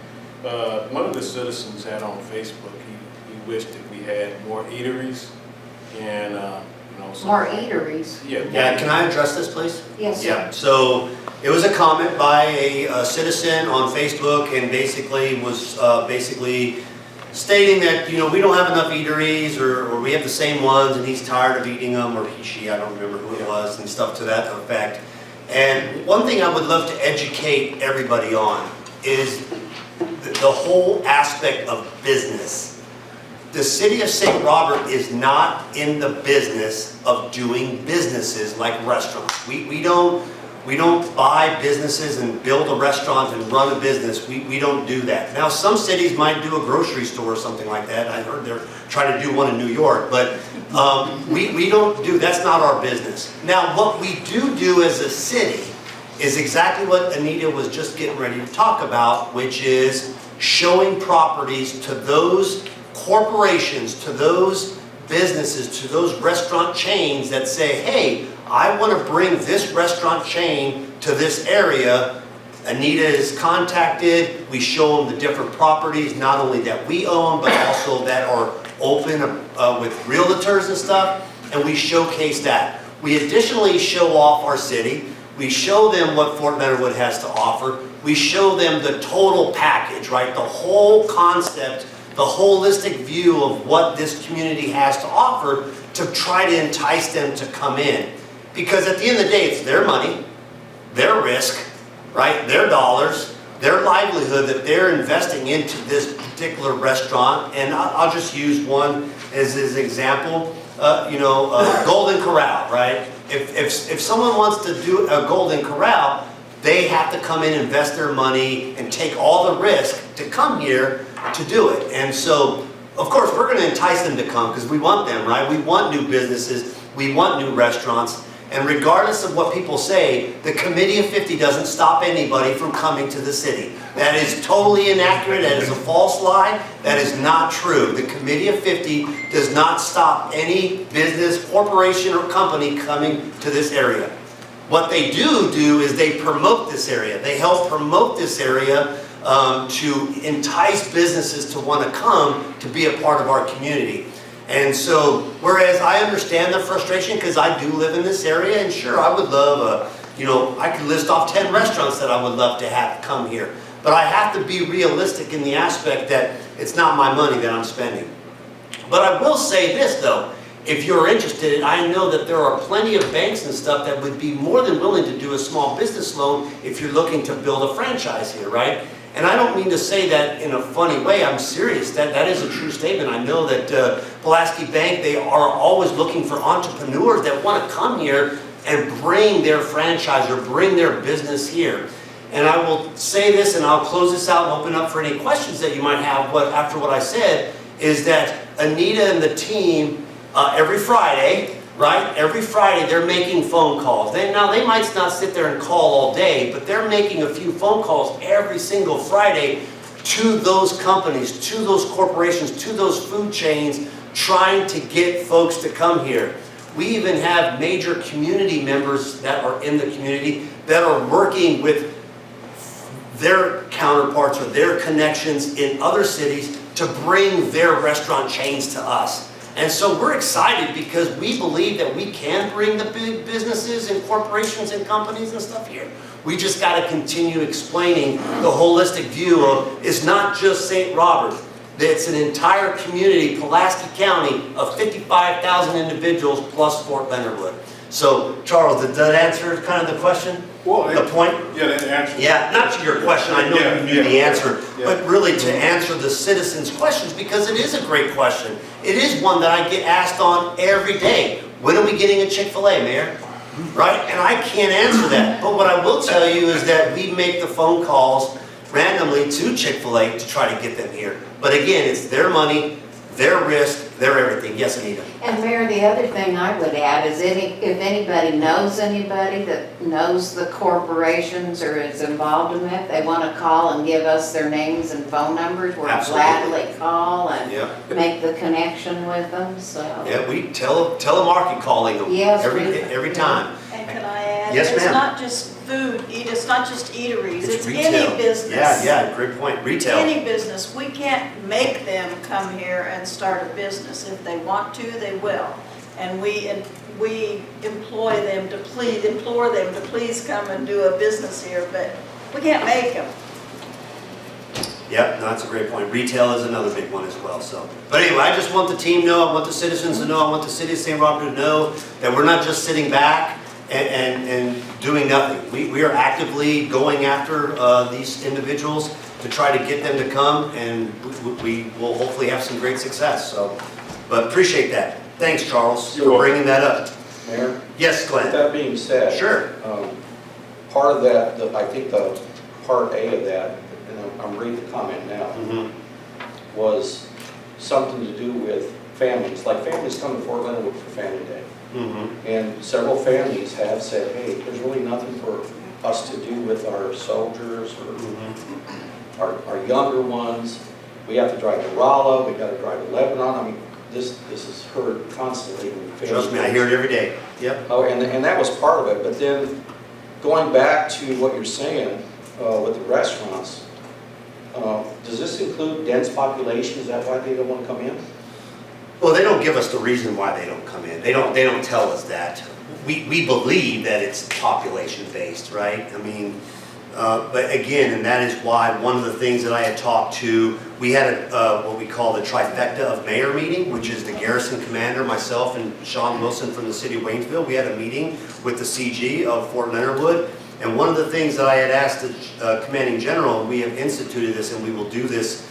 One of the citizens had on Facebook, he wished that we had more eateries and, More eateries? Yeah. Yeah, can I address this, please? Yes, sir. Yeah, so it was a comment by a citizen on Facebook and basically was stating that, we don't have enough eateries or we have the same ones and he's tired of eating them, or he, she, I don't remember who it was, and stuff to that effect. And one thing I would love to educate everybody on is the whole aspect of business. The city of St. Robert is not in the business of doing businesses like restaurants. We don't buy businesses and build a restaurant and run a business. We don't do that. Now, some cities might do a grocery store or something like that. I heard they're trying to do one in New York, but we don't do, that's not our business. Now, what we do as a city is exactly what Anita was just getting ready to talk about, which is showing properties to those corporations, to those businesses, to those restaurant chains that say, hey, I want to bring this restaurant chain to this area. Anita is contacted. We show them the different properties, not only that we own, but also that are open with realtors and stuff, and we showcase that. We additionally show off our city. We show them what Fort Leonard Wood has to offer. We show them the total package, right? The whole concept the holistic view of what this community has to offer to try to entice them to come in. Because at the end of the day, it's their money, their risk, right? Their dollars, their livelihood that they're investing into this particular restaurant. And I'll just use one as an example. Golden Corral, right? If someone wants to do a Golden Corral, they have to come in, invest their money, and take all the risk to come here to do it. And so, of course, we're going to entice them to come because we want them, right? We want new businesses. We want new restaurants. And regardless of what people say, the Committee of 50 doesn't stop anybody from coming to the city. That is totally inaccurate. That is a false lie. That is not true. The Committee of 50 does not stop any business, corporation, or company coming to this area. What they do is they promote this area. They help promote this area to entice businesses to want to come to be a part of our community. And so, whereas I understand the frustration because I do live in this area, and sure, I would love I could list off 10 restaurants that I would love to have come here. But I have to be realistic in the aspect that it's not my money that I'm spending. But I will say this though, if you're interested, I know that there are plenty of banks and stuff that would be more than willing to do a small business loan if you're looking to build a franchise here, right? And I don't mean to say that in a funny way, I'm serious. That is a true statement. I know that Pulaski Bank, they are always looking for entrepreneurs that want to come here and bring their franchise or bring their business here. And I will say this, and I'll close this out and open up for any questions that you might have after what I said, is that Anita and the team, every Friday, right? Every Friday they're making phone calls. Now they might not sit there and call all day, but they're making a few phone calls every single Friday to those companies, to those corporations, to those food chains, trying to get folks to come here. We even have major community members that are in the community that are working with their counterparts or their connections in other cities to bring their restaurant chains to us. And so we're excited because we believe that we can bring the big businesses and corporations and companies and stuff here. We just got to continue explaining the holistic view of it's not just St. Robert. It's an entire community, Pulaski County, of 55,000 individuals plus Fort Leonard Wood. So, Charles, did that answer kind of the question? Well, the point? Yeah, that answers. Yeah, not to your question, I know you knew the answer, but really to answer the citizens' questions, because it is a great question. It is one that I get asked on every day. When are we getting a Chick-fil-A, Mayor? Right? And I can't answer that. But what I will tell you is that we make the phone calls randomly to Chick-fil-A to try to get them here. But again, it's their money, their risk, their everything. Yes, Anita? And Mayor, the other thing I would add is if anybody knows anybody that knows the corporations or is involved in it, they want to call and give us their names and phone numbers, we'll gladly call and make the connection with them, so. Yeah, we telemarket calling them every time. And can I add? Yes, It's ma'am. not just food, it's not just eateries, it's retail. any business. Yeah, great point. Retail. Any business. We can't make them come here and start a business. If they want to, they will. And we implore them to please come and do a business here, but we can't make them. Yep, no, that's a great point. Retail is another big one as well. So, but anyway, I just want the team to know, I want the citizens to know, I want the city of St. Robert to know that we're not just sitting back and doing nothing. We are actively going after these individuals to try to get them to come, and we will hopefully have some great success. So, but appreciate that. Thanks, Charles, for bringing that up. Mayor? Yes, Glenn. With that being said. Sure. Part of that, I think the part A of that, and I'm reading the comment now, was something to do with families. Like families come to Fort Leonard Wood for Family Day. And several families have said, hey, there's really nothing for us to do with our soldiers or our younger ones. We have to drive to Rolla, we got to drive to Lebanon. I mean, this is heard constantly. Trust me, I hear it every day. Yep. Oh, and that was part of it. But then going back to what you're saying with the restaurants, does this include dense population? Is that why they don't want to come in? Well, they don't give us the reason why they don't come in. They don't tell us that. We believe that it's population based, right? I mean, But again, and that is why one of the things that I had talked to, we had what we call the trifecta of mayor meeting, which is the garrison commander, myself, and Sean Wilson from the city of Waynesville. We had a meeting with the CG of Fort Leonard Wood. And one of the things that I had asked the commanding general, and we have instituted this and we will do this,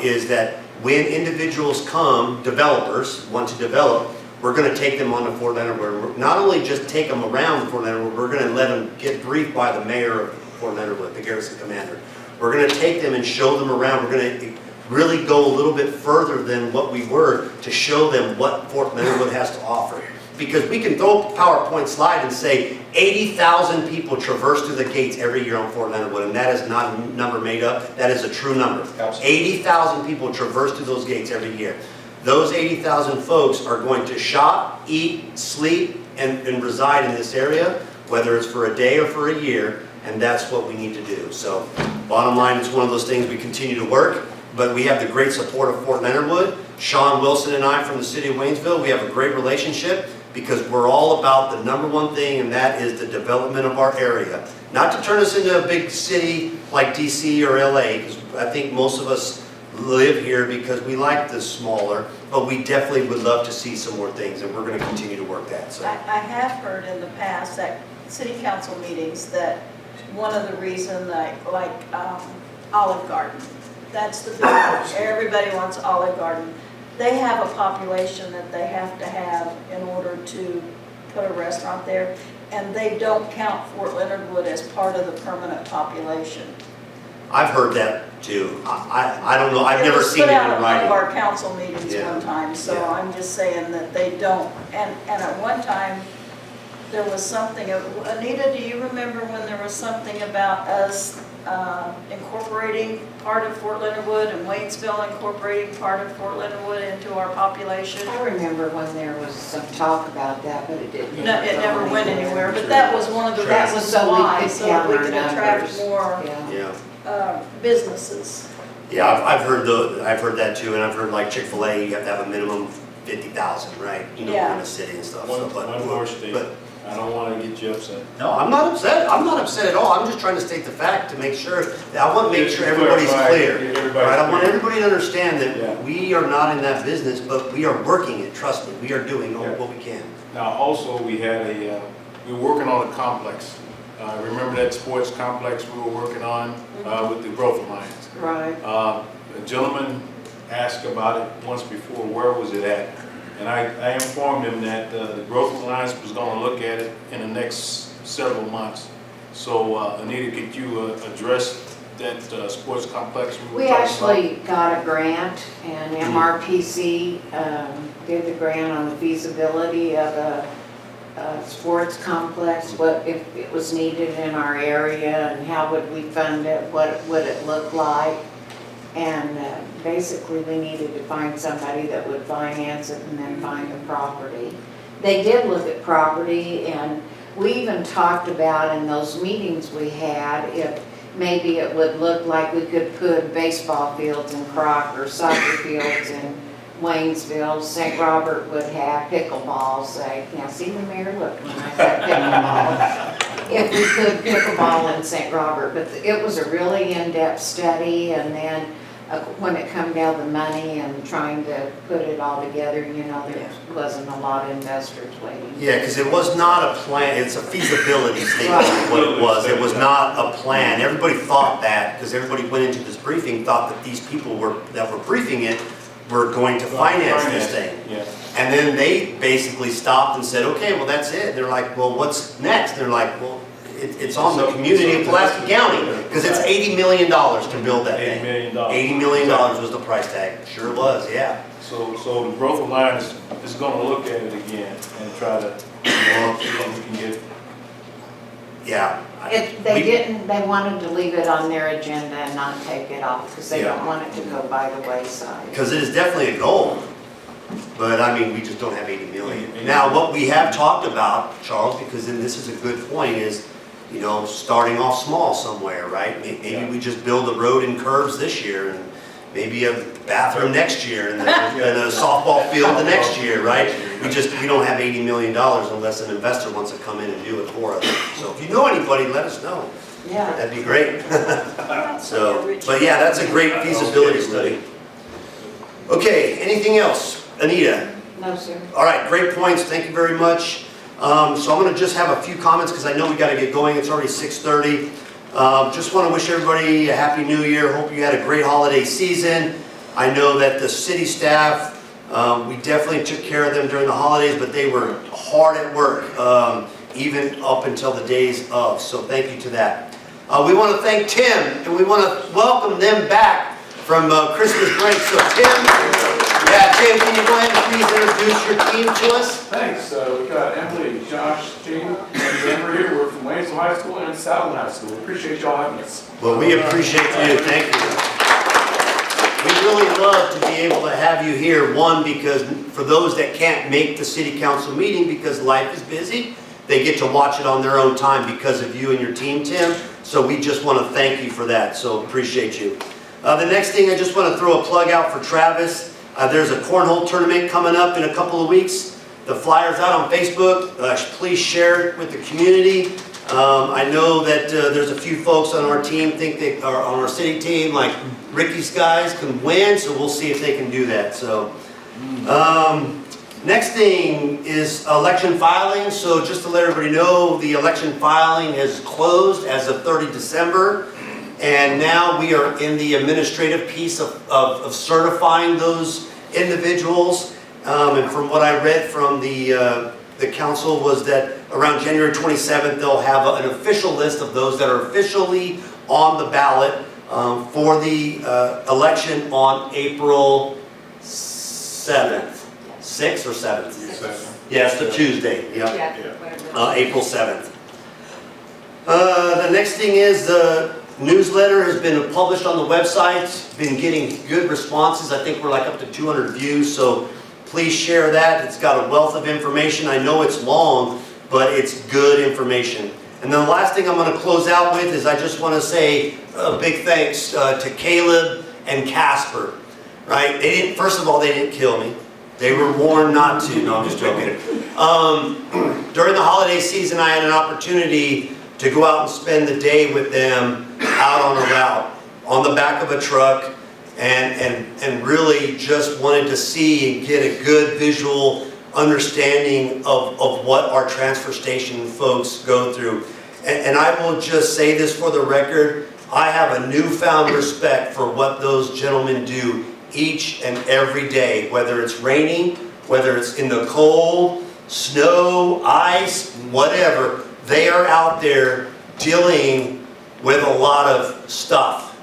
is that when individuals come, developers want to develop, we're going to take them on to Fort Leonard Wood. Not only just take them around Fort Leonard Wood, we're going to let them get briefed by the mayor of Fort Leonard Wood, the garrison commander. We're going to take them and show them around. We're going to really go a little bit further than what we were to show them what Fort Leonard Wood has to offer. Because we can throw up a PowerPoint slide and say 80,000 people traverse through the gates every year on Fort Leonard Wood, and that is not a number made up, that is a true number. 80,000 people traverse through those gates every year. Those 80,000 folks are going to shop, eat, sleep, and reside in this area, whether it's for a day or for a year, and that's what we need to do. So, bottom line, it's one of those things we continue to work, but we have the great support of Fort Leonard Wood. Sean Wilson and I from the city of Waynesville, we have a great relationship because we're all about the number one thing, and that is the development of our area. Not to turn us into a big city like DC or LA, because I think most of us live here because we like the smaller, but we definitely would love to see some more things, and we're going to continue to work that. So I have heard in the past at city council meetings that one of the reasons, like Olive Garden, that's the big one. Everybody wants Olive Garden. They have a population that they have to have in order to put a restaurant there, and they don't count Fort Leonard Wood as part of the permanent population. I've heard that too. I don't know, I've never seen it in Put out at one writing. of our council meetings Yeah. one time, so Yeah. I'm just saying that they don't. And at one time, there was something, Anita, do you remember when there was something about us incorporating part of Fort Leonard Wood and Waynesville incorporating part of Fort Leonard Wood into our population? I remember when there was some talk about that, but it didn't. No, it never went anywhere, but that was one of the That was reasons so we why, could so that we count could our attract numbers. more Yeah. businesses. Yeah, I've heard that too, and I've heard like Chick-fil-A, you have to have a minimum 50,000, right? You know, Yeah. in a city and stuff. One So, but- more statement. but- I don't want to get you upset. No, I'm not upset. I'm not upset at all. I'm just trying to state the fact to make sure, I want to make sure everybody's clear. Right? I want everybody to understand that we are not in that business, but we are working it, trust me. We are doing all what we can. Now, also, we were working on a complex. Remember that sports complex we were working on with the Growth Alliance? Right. A gentleman asked about it once before, where was it at? And I informed him that the Growth Alliance was going to look at it in the next several months. So Anita, could you address that sports complex we were We talking actually got a grant, and MRPC did the grant on the feasibility of a sports complex, what if it was needed in our area, and how would we fund it, what would it look like. And basically, we needed to find somebody that would finance it and then find the property. They did look at property, and we even talked about in those meetings we had, if maybe it would look like we could put baseball fields in Crocker, soccer fields in Waynesville. St. Robert would have pickleball, say, now see the mayor looked when I said pickleball. If we could pickleball in St. Robert, but it was a really in-depth study, and then when it come down to money and trying to put it all together, you know, there wasn't a lot of investors waiting. Yeah, because it was not a plan, it's a feasibility statement, is what it was. It was not a plan. Everybody thought that, because everybody went into this briefing, thought that these people that were briefing it were going to finance this thing. Yeah. And then they basically stopped and said, okay, well, that's it. They're like, well, what's next? They're like, well, it's on the community of Pulaski County, because it's $80 million to build that thing. $80 million. $80 million was the price tag. Sure was, yeah. So the Growth Alliance is going to look at it again and try to, see if we can get. Yeah. They wanted to leave it on their agenda and not take it off, because they don't want it to go by the wayside. Because it is definitely a goal, but I mean, we just don't have 80 million. Now, what we have talked about, Charles, because then this is a good point, is, you know, starting off small somewhere, right? Maybe we just build a road and curbs this year, and maybe a bathroom next year, and a softball field the next year, right? We don't have $80 million unless an investor wants to come in and do it for us. So if you know anybody, let us know. Yeah. That'd be great. So, but yeah, that's a great feasibility study. Okay, anything else? Anita? No, sir. All right, great points, thank you very much. So I'm gonna just have a few comments because I know we gotta get going, it's already 6:30. Just wanna wish everybody a happy new year, hope you had a great holiday season. I know that the city staff, we definitely took care of them during the holidays, but they were hard at work, even up until the days of, so thank you to that. We wanna thank Tim, and we wanna welcome them back from Christmas break, so Tim, Tim, can you go ahead and please introduce your team to us? Thanks. We've got Emily, Josh, Gene, and Denver here. We're from Waynesville High School and Southland High School. We appreciate y'all having us. Well, we appreciate you. Thank you. We really love to be able to have you here. One, because for those that can't make the city council meeting because life is busy, they get to watch it on their own time because of you and your team, Tim. So we just want to thank you for that. So appreciate you. The next thing, I just want to throw a plug out for Travis. There's a cornhole tournament coming up in a couple of weeks. The flyer's out on Facebook. Please share it with the community. I know that there's a few folks on our team think they are on our city team, like Ricky's guys can win, so we'll see if they can do that. So, next thing is election filing. So just to let everybody know, the election filing has closed as of 30 December. And now we are in the administrative piece of certifying those individuals. And from what I read from the council was that around January 27th, they'll have an official list of those that are officially on the ballot for the election on April 7th. 6th or 7th? 7th. Yes, the Tuesday. Yep. Yeah. April 7th. The next thing is the newsletter has been published on the website. It's been getting good responses. I think we're like up to 200 views, so please share that. It's got a wealth of information. I know it's long, but it's good information. And then the last thing I'm going to close out with is I just want to say a big thanks to Caleb and Casper. Right? They didn't. First of all, they didn't kill me. They were warned not to. No, I'm just joking. During the holiday season, I had an opportunity to go out and spend the day with them out on a route, on the back of a truck, and really just wanted to see and get a good visual understanding of what our transfer station folks go through. And I will just say this for the record, I have a newfound respect for what those gentlemen do each and every day, whether it's raining, whether it's in the cold, snow, ice, whatever. They are out there dealing with a lot of stuff.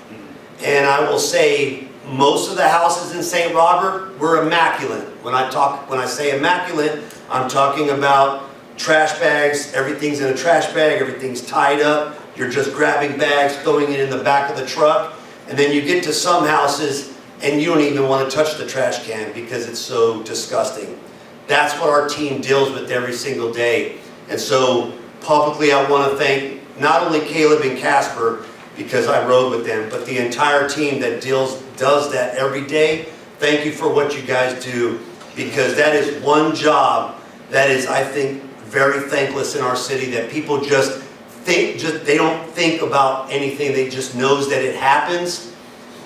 And I will say, most of the houses in St. Robert were immaculate. When I say immaculate, I'm talking about trash bags, everything's in a trash bag, everything's tied up. You're just grabbing bags, throwing it in the back of the truck. And then you get to some houses and you don't even want to touch the trash can because it's so disgusting. That's what our team deals with every single day. And so publicly, I want to thank not only Caleb and Casper, because I rode with them, but the entire team that does that every day. Thank you for what you guys do, because that is one job that is, I think, very thankless in our city, that people just think, they don't think about anything, they just knows that it happens,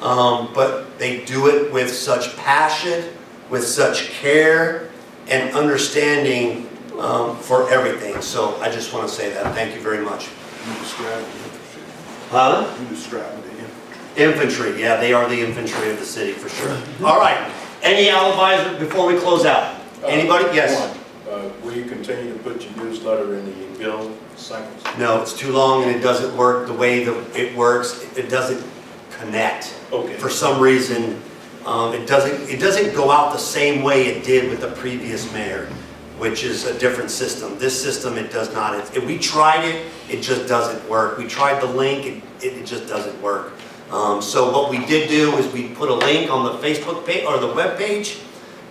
but they do it with such passion, with such care and understanding for everything. So I just want to say that. Thank you very much. You describe the infantry. Huh? You describe the infantry. Infantry, yeah, they are the infantry of the city for sure. All right. Any alibis before we close out? Anybody? Yes. Will you continue to put your newsletter in the bill cycles? No, it's too long and it doesn't work the way that it works. It doesn't connect. Okay. For some reason, it doesn't go out the same way it did with the previous mayor, which is a different system. This system, it does not. We tried it, it just doesn't work. We tried the link, it just doesn't work. So what we did do is we put a link on the Facebook page or the web page,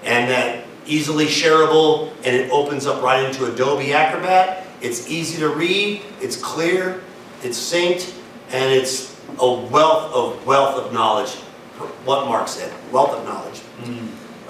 and that easily shareable, and it opens up right into Adobe Acrobat. It's easy to read, it's clear, it's synced, and it's a wealth of knowledge. What Mark said, wealth of knowledge.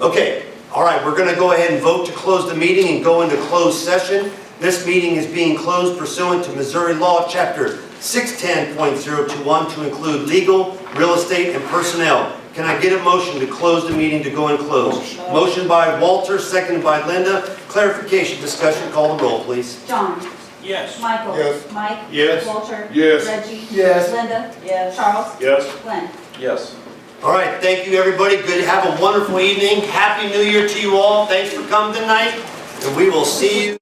Okay. All right, we're going to go ahead and vote to close the meeting and go into closed session. This meeting is being closed pursuant to Missouri Law, Chapter 610.021 to include legal, real estate, and personnel. Can I get a motion to close the meeting to go and close? Motion by Walter, seconded by Linda. Clarification, discussion, call the roll, please. John. Yes. Michael. Yes. Mike. Yes. Walter. Yes. Reggie. Yes. Linda. Yes. Charles. Yes. Glenn. Yes. All right, thank you, everybody. Good, have a wonderful evening. Happy New Year to you all. Thanks for coming tonight, and we will see you.